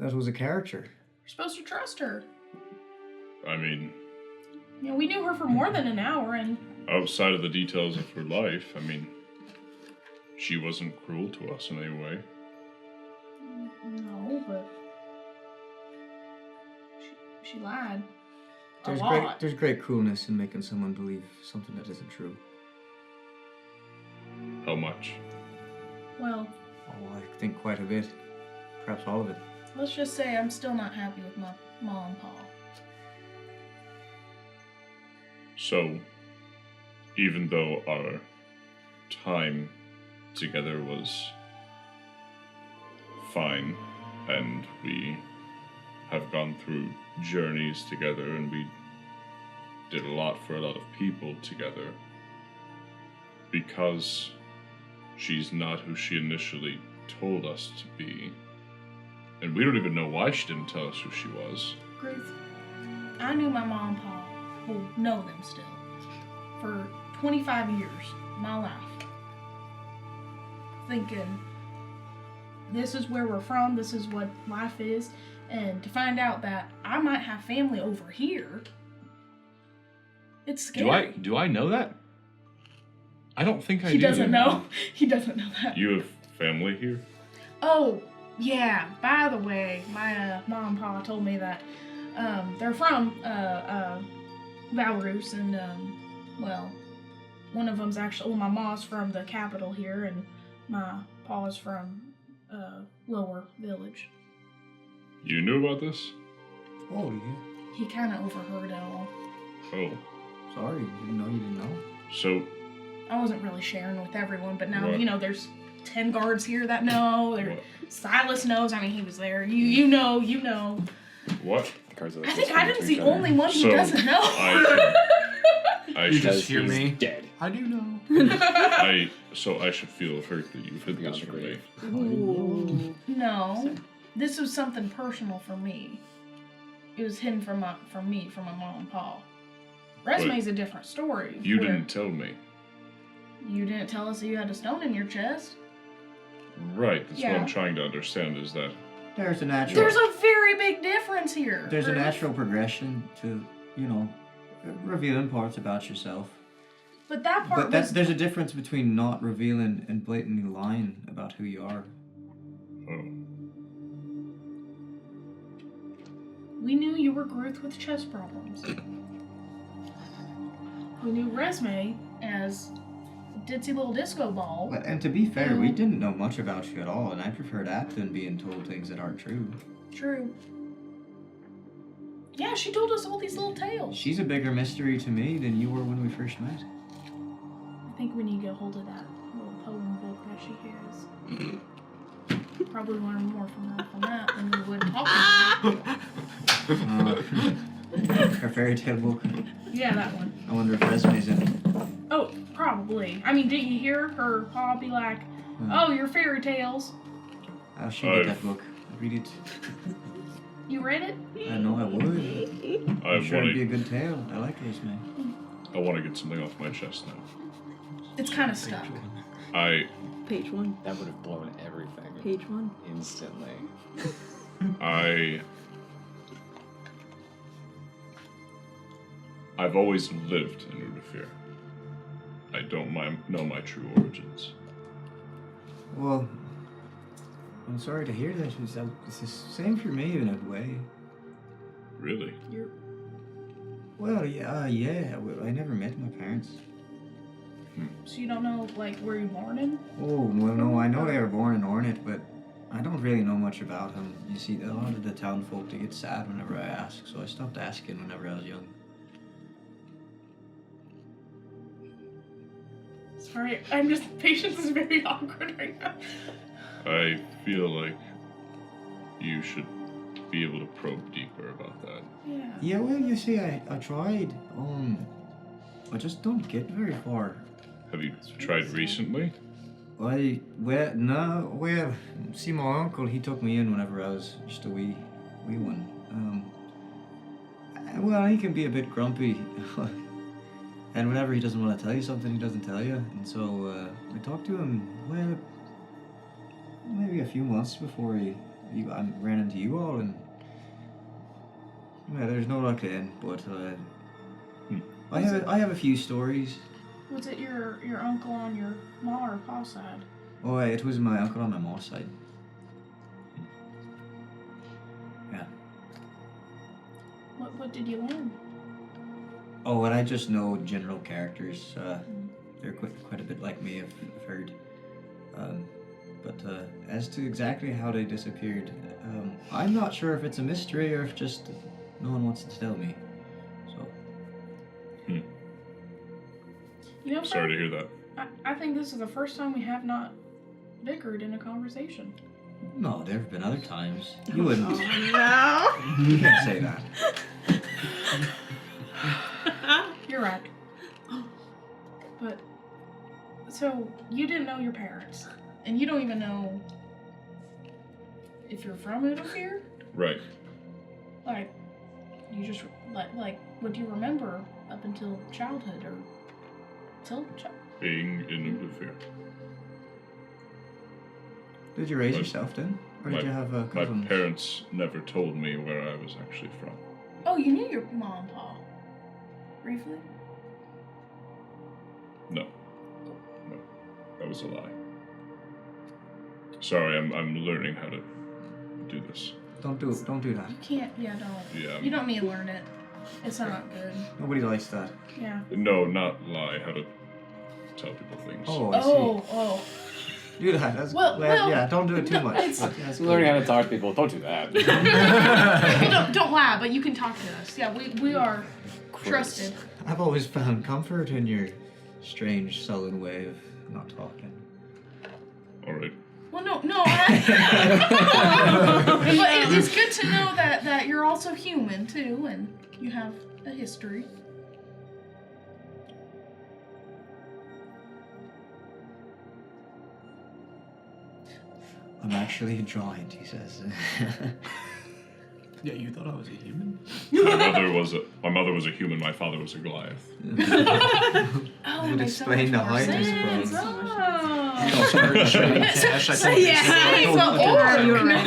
That was a character. You're supposed to trust her. I mean, You know, we knew her for more than an hour, and outside of the details of her life, I mean, she wasn't cruel to us in any way. no, but she lied. A lot. There's great coolness in making someone believe something that isn't true. How much? Well, Oh, I think quite a bit. Perhaps all of it. let's just say I'm still not happy with my mom and pa. So, even though our time together was fine, and we have gone through journeys together, and we did a lot for a lot of people together, because she's not who she initially told us to be, and we don't even know why she didn't tell us who she was. Ruth, I knew my mom and pa, well, know them still, for 25 years of my life. Thinking, this is where we're from, this is what life is, and to find out that I might have family over here, it's scary. Do I know that? I don't think I do. He doesn't know. He doesn't know that. You have family here? Oh, yeah. By the way, my mom and pa told me that they're from Valruus, and well, one of them's actually, well, my mom's from the capital here, and my pa's from lower village. You knew about this? Oh, yeah. He kind of overheard it all. Oh. Sorry, you didn't know. So, I wasn't really sharing with everyone, but now, What? you know, there's 10 guards here that know. What? Silas knows. I mean, he was there. You know. what? The cards are I like think whispering Adam's to the each other. only one who So, doesn't know. I You should, just hear He's me. dead. I do know. I should feel hurt that you've hid Beyond this the from me. grave. Ooh. No, this was something personal for me. It was hidden from my mom and pa. Resume's a different story. You where didn't tell me. You didn't tell us that you had a stone in your chest. Right, that's what Yeah. I'm trying to understand is that There's a natural. There's a very big difference here. There's a Ruth. natural progression to, revealing parts about yourself. But that part But was there's a difference between not revealing and blatantly lying about who you are. oh, we knew you were Gruth with chest problems. We knew Resme as a ditzy little disco ball. And to be fair, we Yeah. didn't know much about you at all, and I prefer that than being told things that aren't true. True. Yeah, she told us all these little tales. She's a bigger mystery to me than you were when we first met. I think we need to get hold of that little poem book that she has. Probably learn more from that than we would talking to her. Her fairy tale book. Yeah, that one. I wonder if Resume's in it. Oh, probably. I mean, did you hear her pa be like, oh, your fairy tales? I should get that book. Read it. You read it? I know I would. I I'm sure it'd be a want good tale. I like Resume. to get something off my chest now. It's kind of stuck. Page 1. That would have blown everything Page 1. instantly. I've always lived in Udafir. I don't know my true origins. Well, I'm sorry to hear that. It's the same for me in a way. Really? Well, yeah. Well, I never met my parents. So you don't know, like, where you born in? Oh, well, no, I know they were born in Ornit, but I don't really know much about them. You see, a lot of the town folk, they get sad whenever I ask, so I stopped asking whenever I was young. Sorry, I'm just, patience is very awkward right now. I feel like you should be able to probe deeper about that. Yeah. Yeah, well, you see, I tried. I just don't get very far. Have you tried recently? See, my uncle, he took me in whenever I was just a wee one. Well, he can be a bit grumpy. And whenever he doesn't want to tell you something, he doesn't tell you. And so, I talked to him, well, maybe a few months before I ran into you all, and yeah, there's no luck then, but I have a few stories. Was it your uncle on your ma or pa side? Oh, it was my uncle on my mom's side. Yeah. What did you learn? Oh, and I just know general characters. They're quite a bit like me, I've heard. But as to exactly how they disappeared, I'm not sure if it's a mystery or if just no one wants to tell me. So. You know, Sorry to hear that. I think this is the first time we have not bickered in a conversation. No, there have been other times. You wouldn't. No. You can't say that. You're right. But, so, you didn't know your parents, and you don't even know if you're from Udafir? Right. Like, you just, like, what do you remember up until childhood, or till Being in Udafir. Did you raise yourself then? Or did you have a cousin? My parents never told me where I was actually from. Oh, you knew your mom and pa? Briefly? No. That was a lie. Sorry, I'm learning how to do this. Don't do that. You can't, don't. Yeah. You don't need to learn it. It's not good. Nobody likes that. Yeah. No, not lie. How to tell people things. Oh, I see. Oh. Do that. That's, Well, yeah, don't do it too much. it's- but that's Learning cool. how to talk to people. Don't do that. don't lie, but you can talk to us. Yeah, we are trusted. I've always found comfort in your strange, sullen way of not talking. All right. Well, no. But it's good to know that you're also human too, and you have a history. I'm actually a giant, he says. Yeah, you thought I was a human? My mother was a human. My father was a Goliath. Oh, Would makes so explain much the more height, I sense. suppose. He's an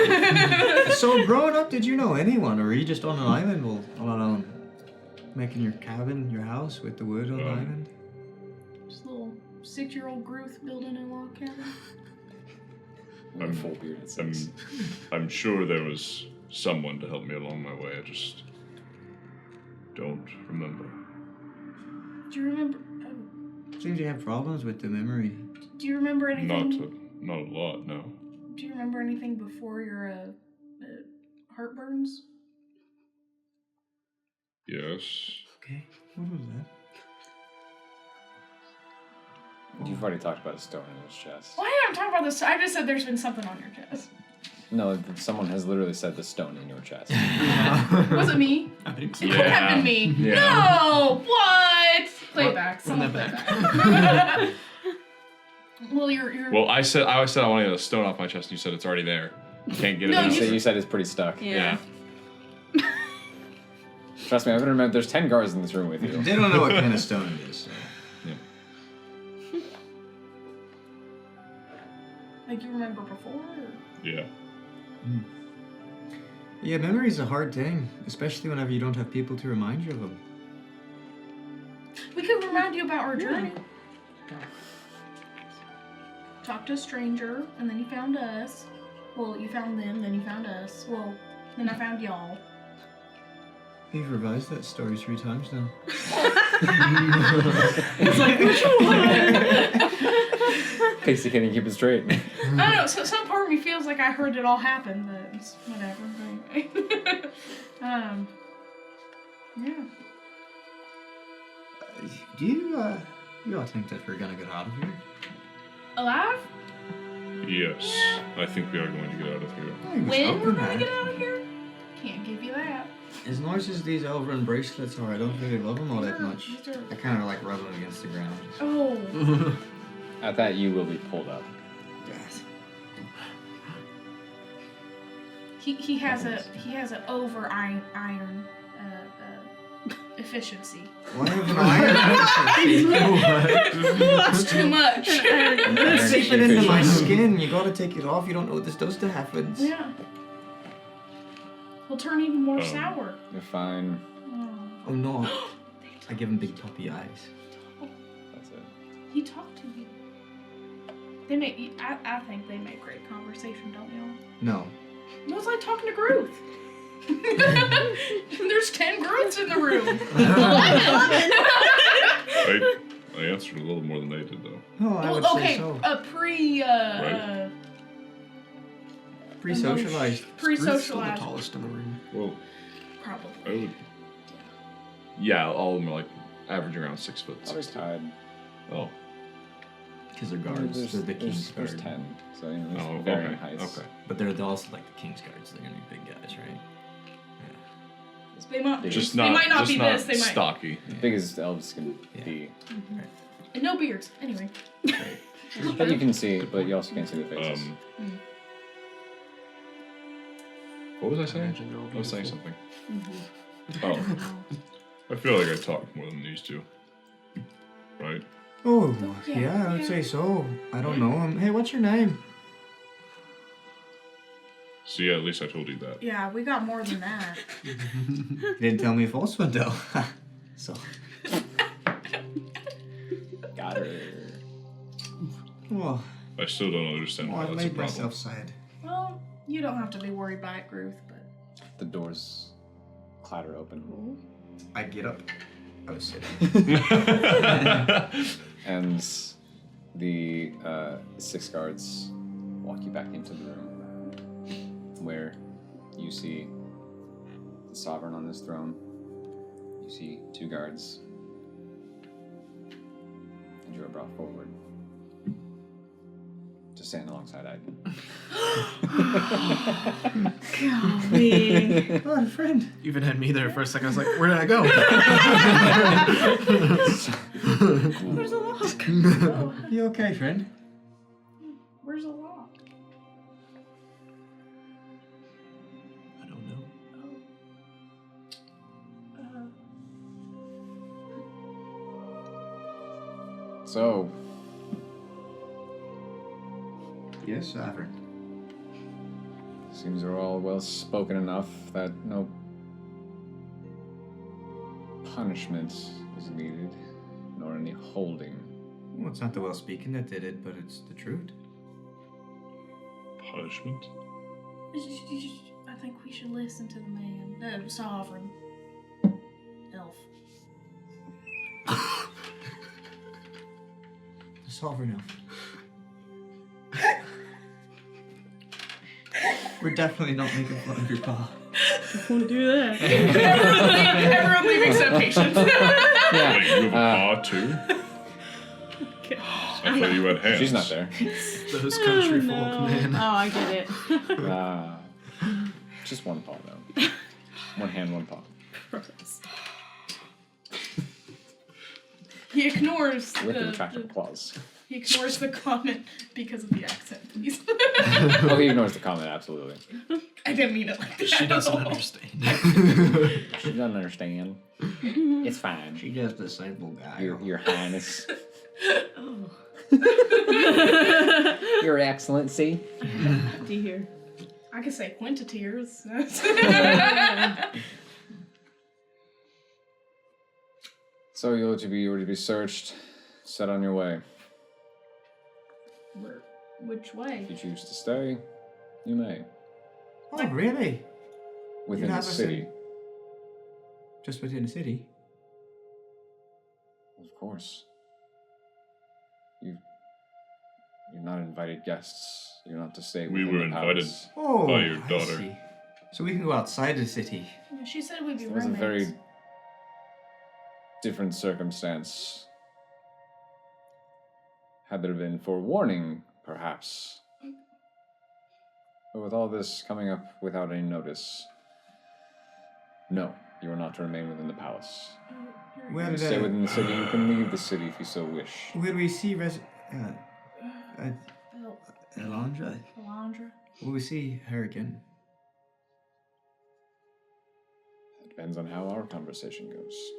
orc. So, growing up, did you know anyone, or were you just on an island all alone? Making your cabin, your house with the wood on the island? Just a little 6-year-old Gruth building a log cabin. I'm full bearded. I'm sure there was someone to help me along my way. I just don't remember. Do you remember? Seems you have problems with the memory. Do you remember anything? Not a lot, no. Do you remember anything before your heartburns? Yes. Okay, what was that? You've already talked about a stone in his chest. Why am I talking about this? I just said there's been something on your chest. No, someone has literally said the stone in your chest. Was it me? I think so. It could have been me. Yeah. No! What? Play it back. Run Someone that play it back. back. Well, you're. Well, I always said I wanted a stone off my chest, and you said it's already there. You can't get it No, out. You said it's pretty stuck. Yeah. Trust me, I've been remembered. There's 10 guards in this room with you. They don't know what kind of stone it is. So. Like you remember before? Or? Yeah. Yeah, memory's a hard thing, especially whenever you don't have people to remind you of them. We could remind you about our journey. Talk to a stranger, and then you found us. Well, you found them, then you found us. Well, then I found y'all. You've revised that story 3 times now. It's like, which one? Casey can't even keep it straight. I don't know, so some part of me feels like I heard it all happen, but it's whatever. Anyway. Do you, You all think that we're gonna get out of here? Alive? Yes, I think we are going to get out of here. I was When we're hoping gonna that. get out of here? Can't give you that. As nice as these elven bracelets are, I don't really love them all that Sure, much. sure. I kind of like rub them against the ground. Oh. At that, you will be pulled up. Yes. He has an over iron efficiency. Why have an iron? That's too much. It's seeping into my skin. You gotta take it off. You don't know what this does to happens. Yeah. He'll turn even more sour. You're fine. Oh no. I give him big puppy eyes. That's it. He talked to you. They make. I think they make great conversation, don't you? No. No, it's like talking to Groot. There's 10 Groots in the room. I answered a little more than they did, though. Oh, I would okay, say so. Right. Pre-socialized. Still the Pre-socialized, tallest in the room. Well, I probably. would. Yeah, all of them are like average around 6 foot. Always tied. Oh. Because they're guards. They're the king's There's guard. 10. So, you know, there's Oh, varying okay. heights. Okay. But they're also like the king's guards. They're gonna be big guys, right? They might, Just they not. might not just be not this. They might. stocky. As big as elves can Yeah. be. And no beards. Anyway. But you can see, but you also can't see the faces. What was I saying? Imagine they're all I was saying beautiful. something. Oh. I feel like I talk more than these two. Right? Oh, Yeah, yeah, I would yeah. say so. I don't know him. Hey, what's your name? So yeah, at least I told you that. Yeah, we got more than that. You didn't tell me a false one, though. So. Got her. Well, I still don't understand why I've that's a made problem. myself sad. Well, you don't have to be worried by it, Groot, but. The doors clatter open. I get up. I was sitting. And the 6 guards walk you back into the room where you see the Sovereign on his throne. You see 2 guards. And you are brought forward to stand alongside Aiden. Golly. Oh, friend. Even had me there for a second. I was like, where did I go? Where's the lock? Oh, You okay, friend? where's the lock? I don't know. So, Yes, Sovereign. seems we're all well spoken enough that no punishment is needed, nor any holding. Well, it's not the well speaking that did it, but it's the truth. Punishment? I think we should listen to the man. The Sovereign. Elf. The Sovereign elf. We're definitely not making fun of your paw. Won't do that. Everyone leave except patience. Wait, you have a paw too? I thought you had hands. She's not there. Those country folk, No. man. Oh, I get it. Just one paw, though. One hand, one paw. Gross. He ignores With the retractable claws. he ignores the comment because of the accent, please. Oh, he ignores the comment, absolutely. I didn't mean it like that. She doesn't at all. understand. She doesn't understand. It's fine. She just disabled guy. Your Highness. Oh. Your Excellency. Dear. I could say Quenta'tirs. So you were to be searched, set on your way. Which way? If you choose to stay, you may. Oh, really? Within the have a city. Just within the city? Of course. You're not invited guests. You're not to stay We within were the invited. palace. Oh, By your I daughter. see. So we can go outside the city. Yeah, she said we'd be It was a roommates. very different circumstance. Had there been forewarning, perhaps. But with all this coming up without any notice, no, you are not to remain within the palace. You Where can did stay within the city. You can leave the city if you so wish. will we see Alondra? Alondra? Will we see her again? It depends on how our conversation goes.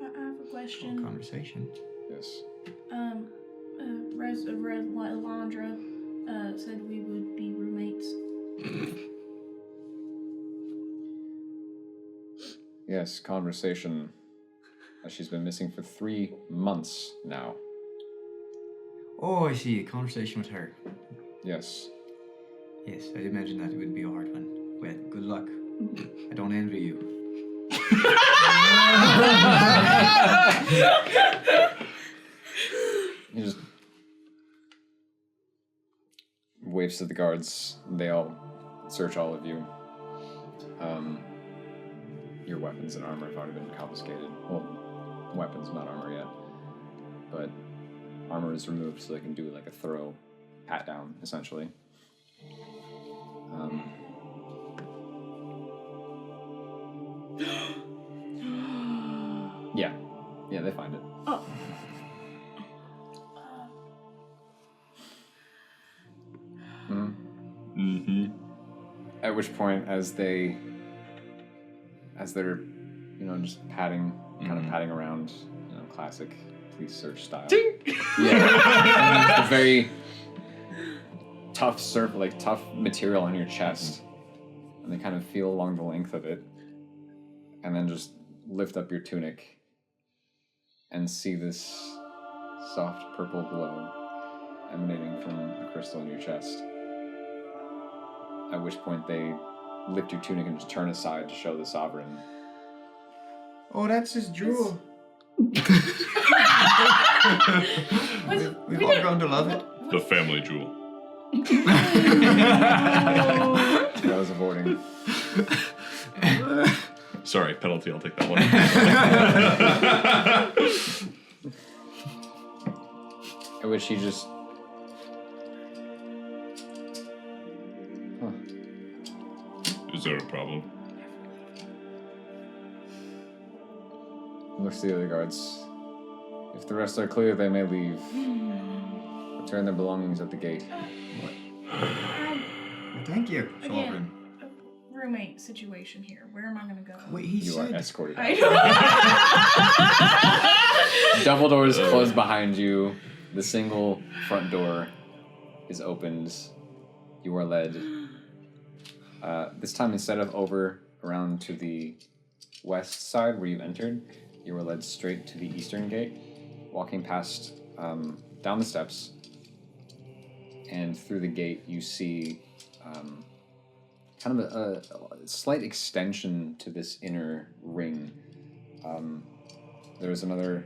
I have a question. Conversation. Yes. Alondra said we would be roommates. Yes, conversation. She's been missing for 3 months now. Oh, I see. A conversation with her. Yes. Yes, I imagine that it would be a hard one. Well, good luck. I don't envy you. He just waves to the guards. They all search all of you. Your weapons and armor have already been confiscated. Well, weapons, not armor yet. But armor is removed so they can do like a thorough pat down, essentially. Yeah, they find it. Oh. Mm-hmm. At which point, as they're, just patting, kind of patting around, classic police search style. Yeah, and a very tough tough material on your chest, and they kind of feel along the length of it, and then just lift up your tunic and see this soft purple glow emanating from a crystal in your chest. At which point they lift your tunic and just turn aside to show the Sovereign. Oh, that's his jewel. We've all grown to love it. The family jewel. That was avoiding. Sorry, penalty. I'll take that one. At which he just... Is there a problem? Looks to the other guards. If the rest are clear, they may leave. Return their belongings at the gate. Thank you, Again, Sovereign. Roommate situation here. Where am I gonna go? Wait, he You said... are escorted out. I know. Double doors close behind you. The single front door is opened. You are led. This time, instead of over around to the west side where you've entered, you were led straight to the eastern gate, walking past down the steps, and through the gate you see kind of a slight extension to this inner ring. There's another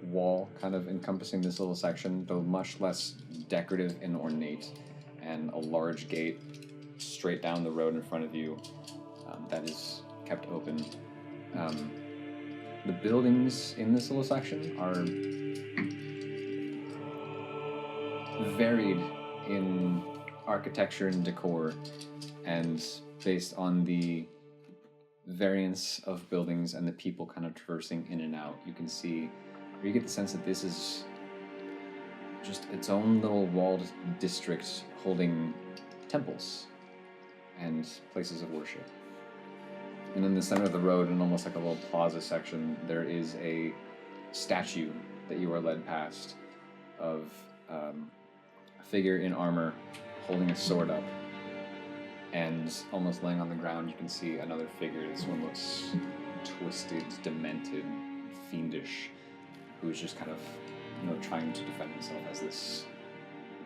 wall kind of encompassing this little section, though much less decorative and ornate, and a large gate straight down the road in front of you that is kept open. The buildings in this little section are varied in architecture and decor, and based on the variance of buildings and the people kind of traversing in and out, you can see, or you get the sense that this is just its own little walled district holding temples and places of worship. And in the center of the road, in almost like a little plaza section, there is a statue that you are led past of a figure in armor holding a sword up. And almost laying on the ground, you can see another figure. This one looks twisted, demented, fiendish, who's just kind of, trying to defend himself as this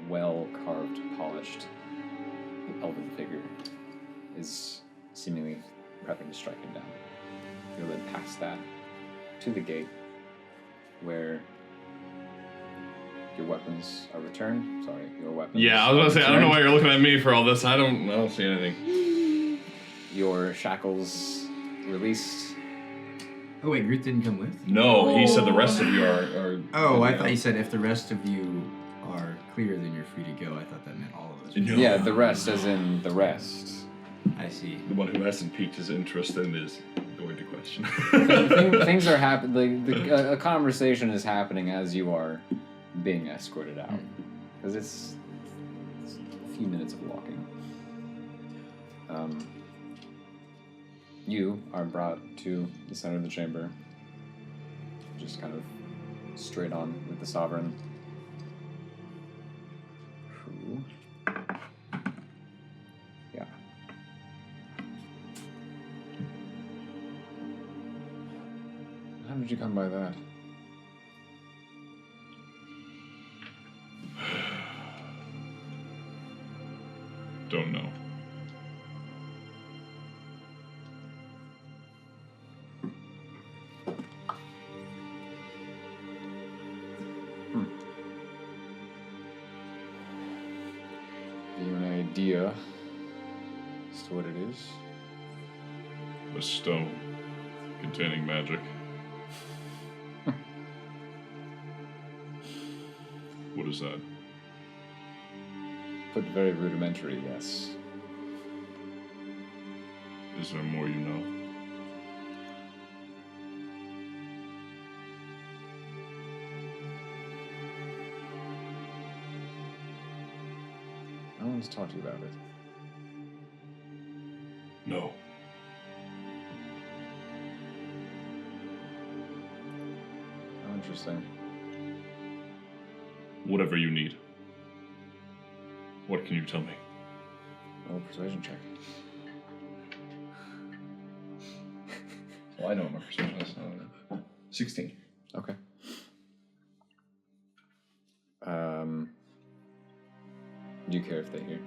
well-carved, polished elven figure is seemingly prepping to strike him down. You're led past that to the gate where your weapons are returned. Sorry, your weapons. Yeah, I was gonna say, I don't know why you're looking at me for all this. I don't see anything. Your shackles released, Oh wait, Groot didn't come with? No, he said the rest of you are Oh, I thought you said if the rest of you are clear, then you're free to go. I thought that meant all of us. No. Yeah, the rest as in the rest. I see. The one who hasn't piqued his interest in is going to question. Things are happening. A conversation is happening as you are being escorted out, because it's a few minutes of walking. You are brought to the center of the chamber, just kind of straight on with the Sovereign, who, yeah. How did you come by that? Don't know. Have you an idea as to what it is? A stone containing magic. What is that? Put very rudimentary, yes. Is there more you know? No one's taught you about it. No. How interesting. Whatever you need. What can you tell me? Roll a persuasion check. Well, I know what my perception is. 16. Okay. Do you care if they hear?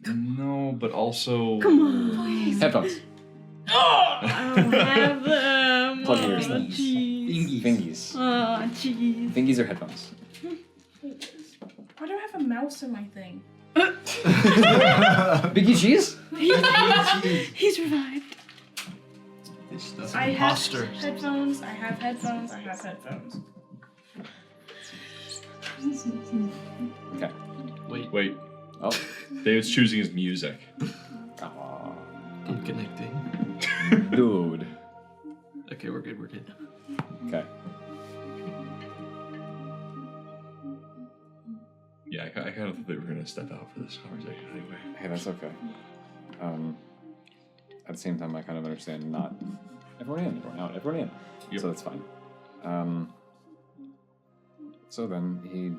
No, but also. Come on, please. Headphones. I don't have them. Plug in yours Oh, then. jeez. Fingies. Oh, jeez. Fingies or headphones? Why do I have a mouse in my thing? Biggie cheese? He's revived. This stuff. I have Imposter. headphones. I have headphones. I have headphones. Okay. Wait. Oh. David's choosing his music. Aw. I'm connecting. Dude. Okay, we're good. Okay. Yeah, I kind of thought they were going to step out for this conversation anyway. Hey, that's okay. At the same time, I kind of understand not everyone in, everyone out, everyone in. Yep. So that's fine. So then he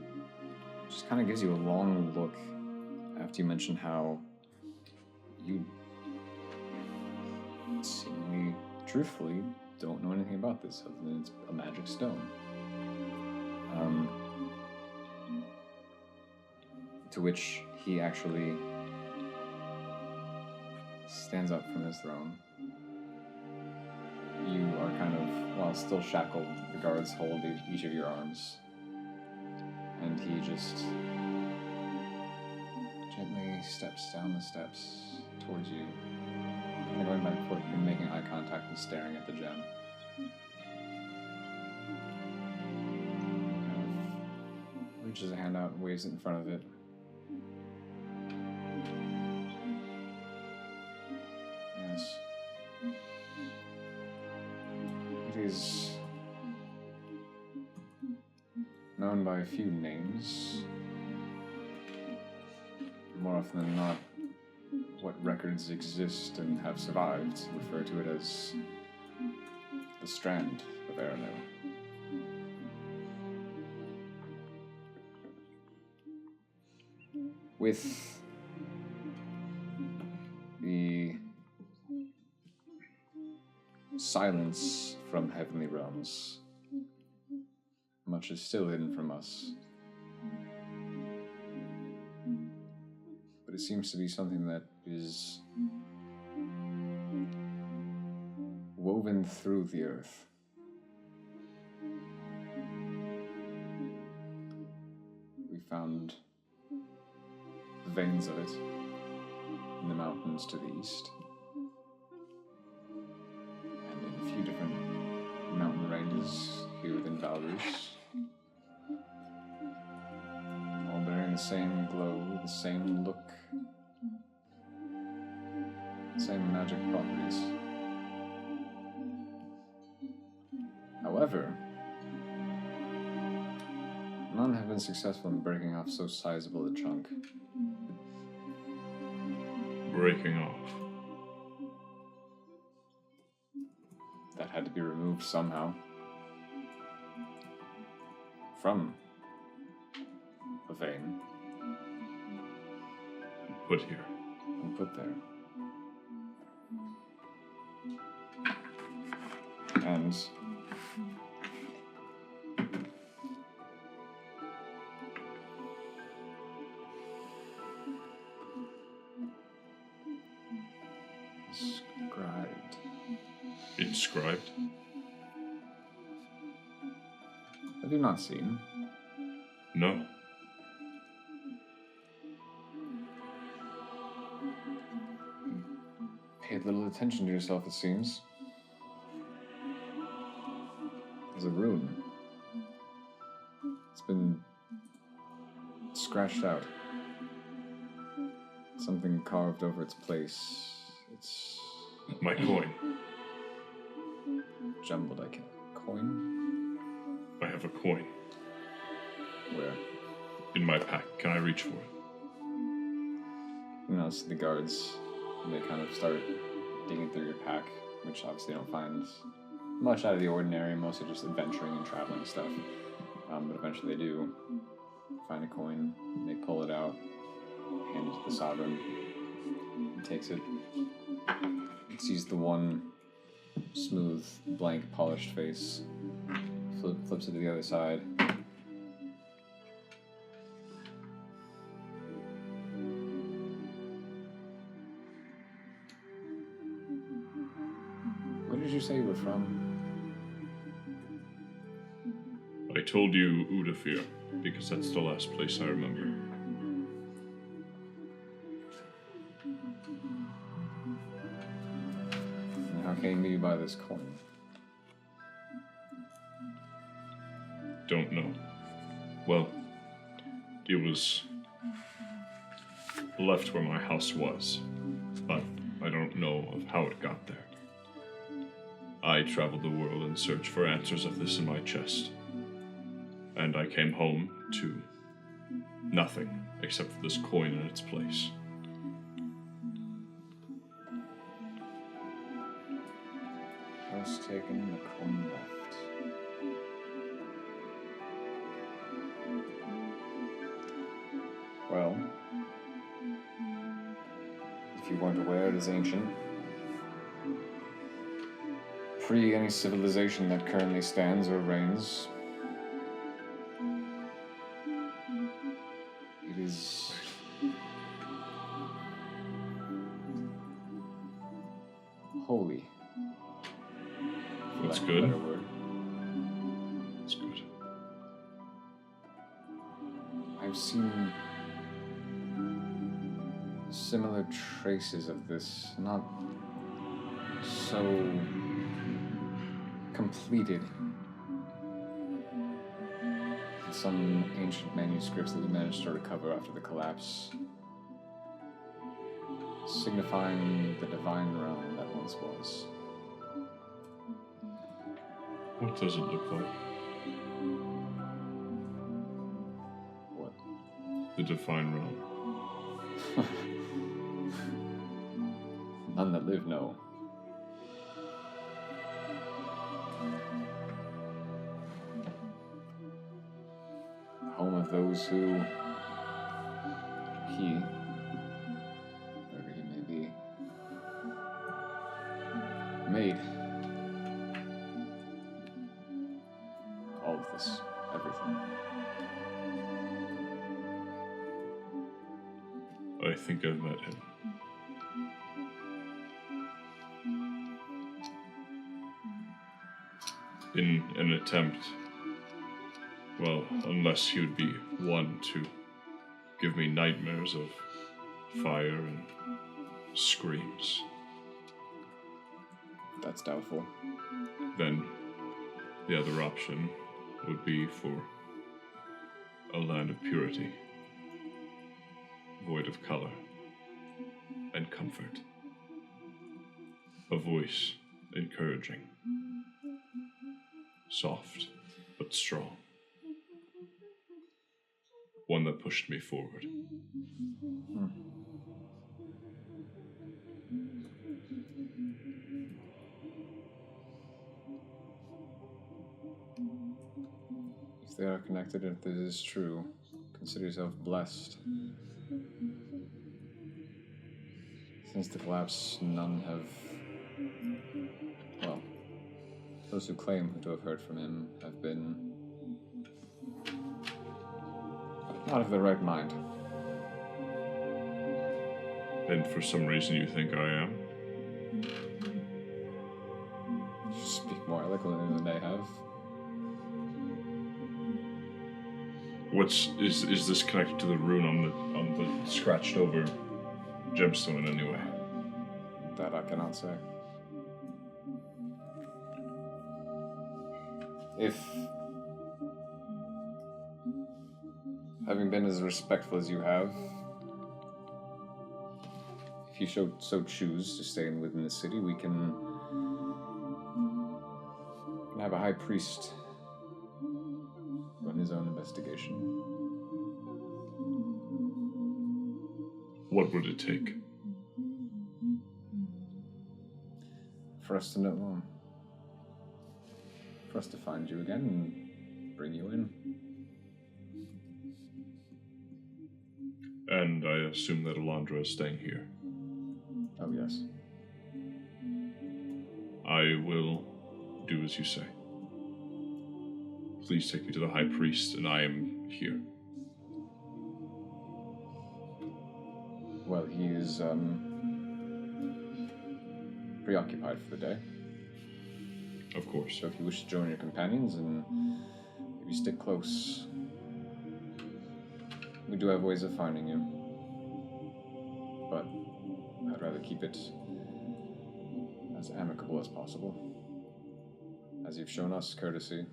just kind of gives you a long look after you mention how you seemingly, truthfully, don't know anything about this other than it's a magic stone. To which he actually stands up from his throne. You are kind of, while still shackled, the guards hold each of your arms. And he just gently steps down the steps towards you. Kind of going back and forth, you're making eye contact and staring at the gem. Kind of reaches a hand out and waves it in front of it. Yes. It is known by a few names. More often than not, what records exist and have survived refer to it as the Strand of Arano. With the silence from heavenly realms, much is still hidden from us. But it seems to be something that is woven through the earth. We found veins of it in the mountains to the east. Valruus. All bearing the same glow, the same look, same magic properties. However, none have been successful in breaking off so sizable a chunk. Breaking off. That had to be removed somehow. From a vein. Put here. And put there. And inscribed. Inscribed? Have you not seen? No. Paid little attention to yourself, it seems. There's a rune. It's been scratched out. Something carved over its place. It's My coin. jumbled, I can. Coin? I have a coin Where? in my pack. Can I reach for it? You notice the guards, they kind of start digging through your pack, which obviously don't find much out of the ordinary, mostly just adventuring and traveling stuff. But eventually they do find a coin, they pull it out, hand it to the Sovereign. He takes it, sees the one smooth, blank, polished face, flips it to the other side. Where did you say you were from? I told you Udafir, because that's the last place I remember. And how came you by this coin? Don't know. Well, it was left where my house was, but I don't know of how it got there. I traveled the world in search for answers of this in my chest. And I came home to nothing except for this coin in its place. House taken, the coin left. Well, if you weren't aware, it is ancient. Pre any civilization that currently stands or reigns. It is holy. for That's lack of a good. better word. That's good. I've seen similar traces of this, not so completed. In some ancient manuscripts that we managed to recover after the collapse, signifying the divine realm that once was. What does it look like? What? The divine realm. None that live know. The home of those who he, whoever he may be, made all of this, everything. I think I've met him. In an attempt, well, unless he would be one to give me nightmares of fire and screams, That's doubtful. then the other option would be for a land of purity, void of color and comfort. A voice encouraging, soft but strong. One that pushed me forward. If they are connected, if this is true, consider yourself blessed. Since the collapse, none have... Well, those who claim to have heard from him have been not of the right mind. And for some reason you think I am? You speak more eloquently than they have. Is this connected to the rune on the scratched over gemstone in any way? That I cannot say. If, having been as respectful as you have, if you so choose to stay within the city, we can have a high priest run his own investigation. What would it take? For us to know, for us to find you again and bring you in. And I assume that Alondra is staying here. Oh, yes. I will do as you say. Please take me to the High Priest, and I am here. Well, he is, preoccupied for the day. Of course. So if you wish to join your companions and maybe stick close, we do have ways of finding you. But I'd rather keep it as amicable as possible. As you've shown us courtesy,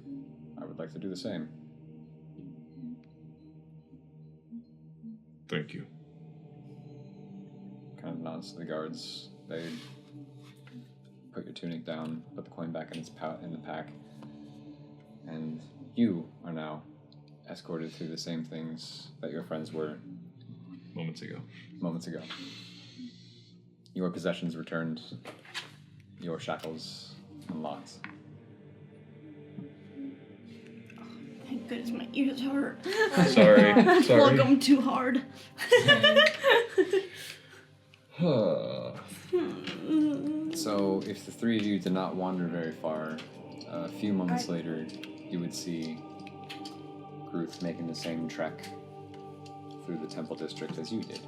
I would like to do the same. Thank you. Kind of nods to the guards. They put your tunic down, put the coin back in the pack, and you are now escorted through the same things that your friends were Moments ago. Your possessions returned, your shackles unlocked. Thank goodness my ears hurt. Sorry. Plug them too hard. So, if the three of you did not wander very far, a few moments later, you would see Gruth making the same trek through the temple district as you did,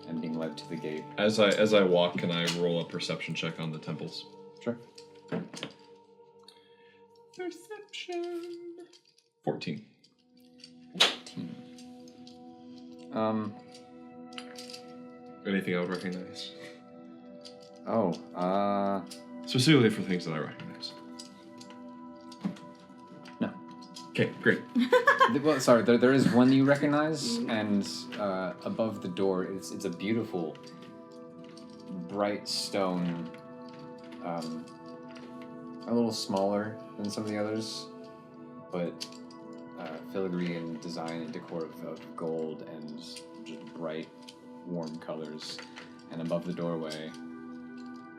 and being led to the gate. As I walk, can I roll a perception check on the temples? Sure. Perception. 14. Anything I would recognize? Specifically for things that I recognize. No. Okay, great. Well, sorry, there is one you recognize, and above the door, it's a beautiful, bright stone, a little smaller than some of the others, but filigree and design and decor of gold and just bright, warm colors. And above the doorway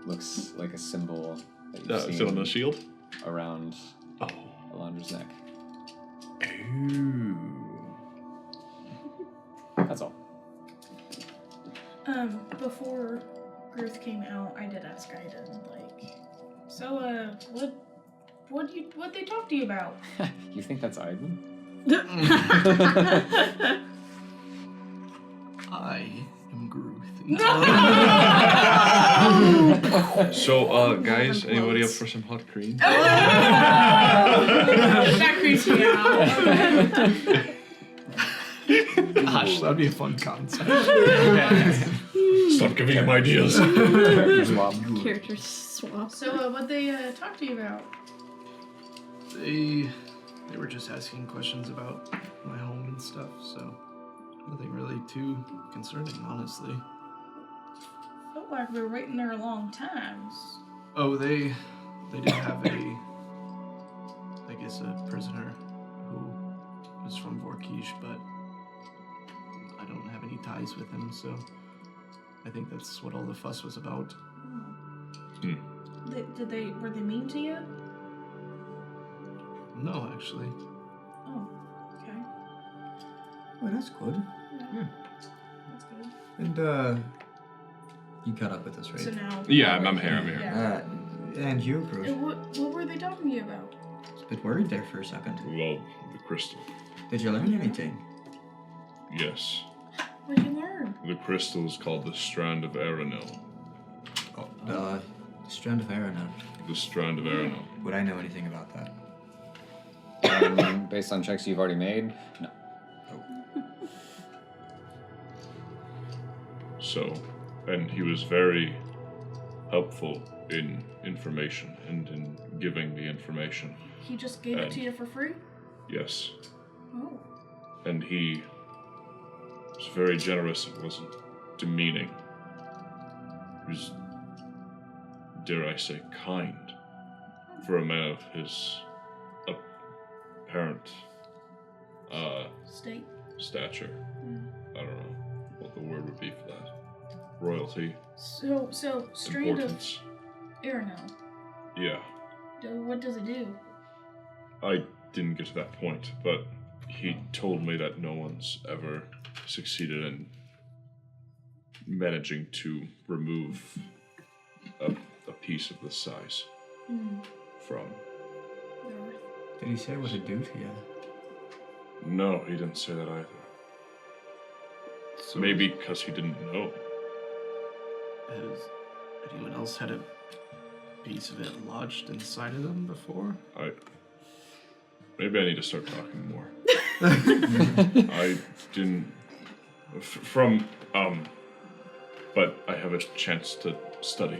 looks like a symbol that you've seen Still on the shield? around Oh. Alondra's neck. Ooh. That's all. Before Gruth came out, I did ask Aiden, so, what they talk to you about? You think that's Aiden? I am Gruth. So, guys, anybody up for some hot cream? That creeps me out. Gosh, that'd be a fun concept. Stop giving him ideas. Character swap. So, what they talk to you about? They they were just asking questions about my home and stuff, so nothing really too concerning, honestly. Felt like we were waiting there a long time. Oh, they did have a prisoner who was from Vorkish, but I don't have any ties with him, so I think that's what all the fuss was about. Were they mean to you? No, actually. Oh, okay. Well, that's good. Yeah. That's good. And, you caught up with us, right? So now... Yeah, I'm here. Yeah. And you, Bruce. What were they talking to you about? I was a bit worried there for a second. Well, the crystal. Did you learn anything? Yes. What'd you learn? The crystal is called the Strand of Aranil. Oh, the Strand of Aranil. The Strand of Aranil. Would I know anything about that? Based on checks you've already made, no. So, and he was very helpful in information and in giving the information. He just gave it to you for free? Yes. Oh. And he was very generous. It wasn't demeaning. He was, dare I say, kind for a man of his apparent stature. I don't know what the word would be for that. Royalty. So Strand Importance. of Aranil. Yeah. What does it do? I didn't get to that point, but he told me that no one's ever succeeded in managing to remove a piece of this size from. Did he say what to do to you? No, he didn't say that either. So maybe because he didn't know. Has anyone else had a piece of it lodged inside of them before? Maybe I need to start talking more. I didn't... but I have a chance to study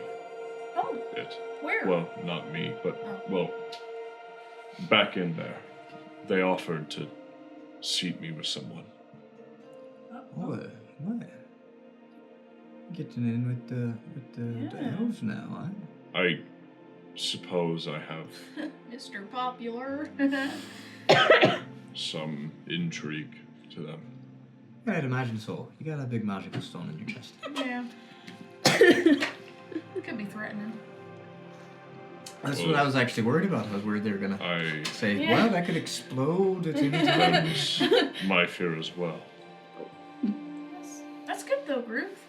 it. Where? Well, not me, but, back in there, they offered to seat me with someone. What? Getting in with the elves now, huh? I suppose I have Mr. Popular. some intrigue to them. I'd imagine so. You got a big magical stone in your chest. Yeah. Could be threatening. That's what I was actually worried about. I was worried they were gonna say, Yeah. well, that could explode at any time. My fear as well. That's good though, Ruth.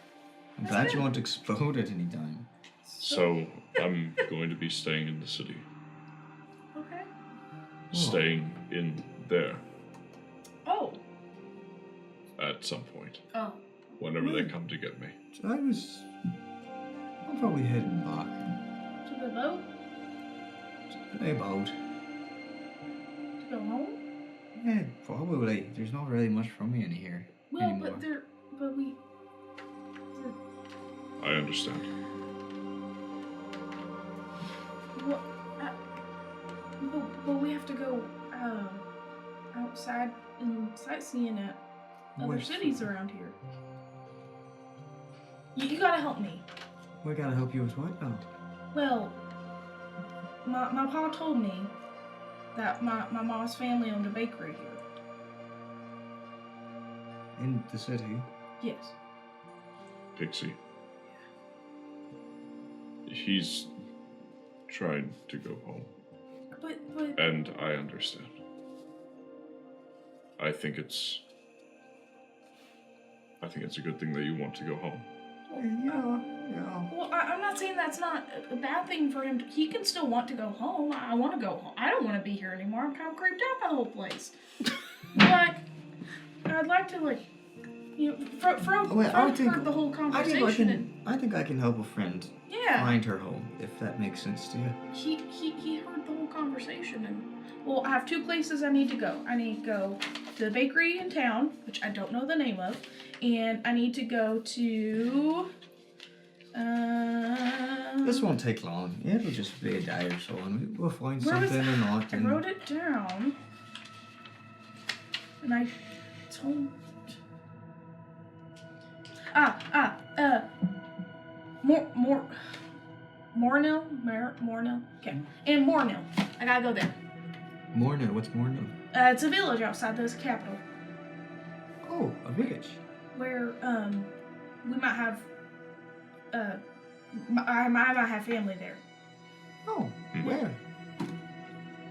I'm glad you won't explode at any time. So I'm going to be staying in the city. Okay. Staying in there Oh. at some point. Oh. Whenever they come to get me. So I'm probably heading back. To the boat? To a boat. To go home? Yeah, probably. There's not really much from me in here anymore. I understand. What? But we have to go outside and sightseeing at other Which- cities around here. You gotta help me. We gotta help you with what now? Well, my pa told me that my mom's family owned a bakery here. In the city? Yes. Pixie. He's trying to go home. But And I understand. I think it's a good thing that you want to go home. Yeah. well, I'm not saying that's not a bad thing for him. He can still want to go home. I want to go home. I don't want to be here anymore. I'm kind of creeped out by the whole place. I'd like to Fro heard the whole conversation. I think I can help a friend find her home, if that makes sense to you. He heard the whole conversation, and I have two places I need to go. I need to go to the bakery in town, which I don't know the name of, and I need to go to This won't take long. It'll just be a day or so, and we'll find Where was something or not. I wrote it down. And I told... Mornell? Okay. In Mornell. I gotta go there. Morno, what's Morno? It's a village outside the capital. Oh, a village. Where, we might have, I might have family there. Oh, where?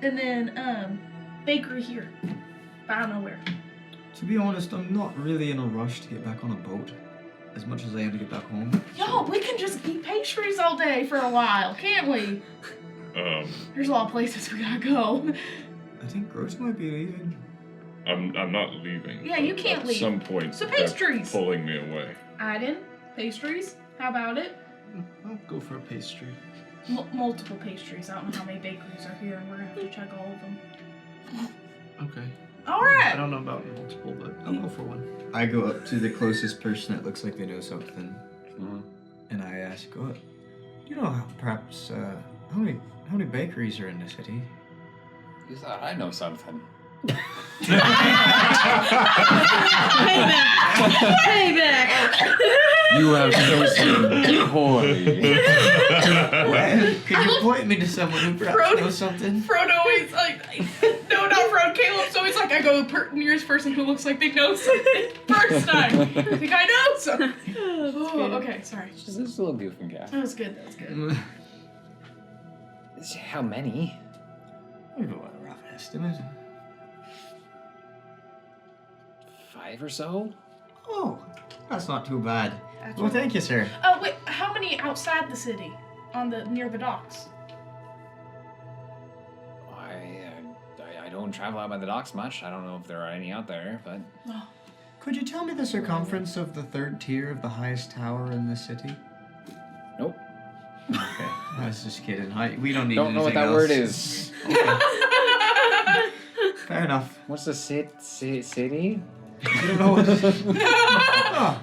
And then, bakery here. But I don't know where. To be honest, I'm not really in a rush to get back on a boat. As much as I am to get back home. Yo, we can just eat pastries all day for a while, can't we? Um, There's a lot of places we gotta go. I think Gross might be leaving. I'm not leaving. Yeah, you can't leave. At some point, So they're pastries. pulling me away. Aiden, pastries? How about it? I'll go for a pastry. Multiple pastries. I don't know how many bakeries are here, and we're gonna have to check all of them. Okay. All I right. don't know about multiple, but I'll go for one. I go up to the closest person that looks like they know something, and I ask, "Oh, you know, perhaps how many bakeries are in the city?" You thought I know something. Payback! You have chosen poorly. Well, could you point me to someone who perhaps knows something? Frodo always no, not Frodo. Caleb's always like, I go the nearest person who looks like they know something. First time. I think I know something. Oh, okay, sorry. Just a little goofing guy. That was good. How many? I don't know what a rough estimate. 5 or so? Oh, that's not too bad. That's Well, right. thank you, sir. Oh, wait, how many outside the city? Near the docks? I don't travel out by the docks much. I don't know if there are any out there, but... Oh. Could you tell me the circumference of the third tier of the highest tower in the city? Nope. Okay, I was just kidding. We don't need Don't know what anything that word else. is. Okay. Fair enough. What's the city? You don't know what Oh,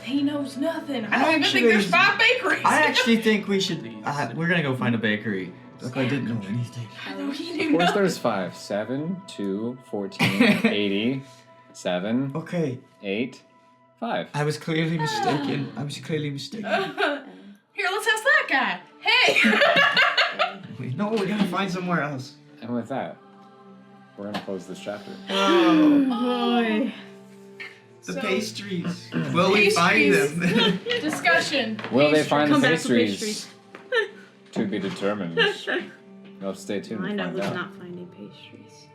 He knows nothing. I I don't even actually- think there's 5 bakeries. I actually think we should... we're gonna go find a bakery. Look, I didn't know anything. I know he knew Of course nothing. there's 5. 7, 2, 14, 80, 7, Okay, 8, 5. I was clearly mistaken. Here, let's ask that guy. Hey! No, we gotta find somewhere else. And with that, we're gonna close this chapter. Oh, Boy. the So- pastries. Will we find Pastries. them? Discussion. Will they Pastry. find Come the back for pastries? pastries. To be determined. You'll have to stay tuned Find to out find who's out. not finding pastries.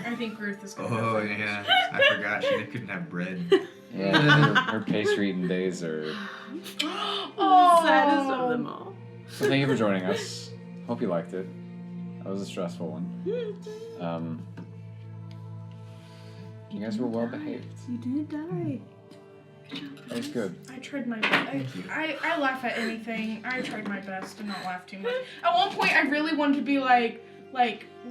I think Ruth is going to Oh, yeah. I forgot she couldn't have bread. Yeah, her pastry eating days are... Oh! Saddest of them all. So thank you for joining us. Hope you liked it. That was a stressful one. You guys were well behaved. You didn't die. That was good. I tried my best. I laugh at anything. I tried my best to not laugh too much. At one point, I really wanted to be like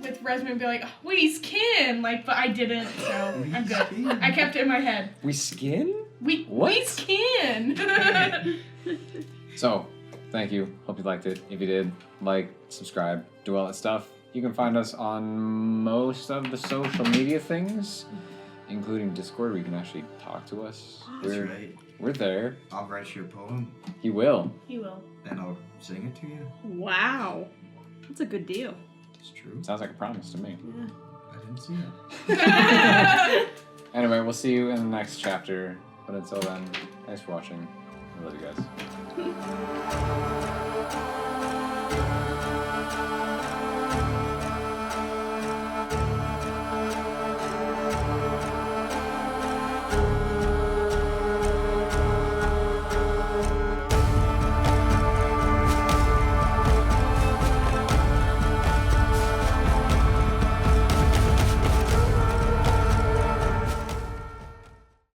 with Resman, be like, we skin, but I didn't, so I'm good. I kept it in my head. We skin? We What? skin. So, thank you. Hope you liked it. If you did, like, subscribe, do all that stuff. You can find us on most of the social media things, including Discord, where you can actually talk to us. That's right. We're there. I'll write you a poem, He will. He will. and I'll sing it to you. Wow. That's a good deal. It's true. Sounds like a promise to me. Yeah. I didn't see that. Anyway, we'll see you in the next chapter. But until then, thanks for watching. I love you guys.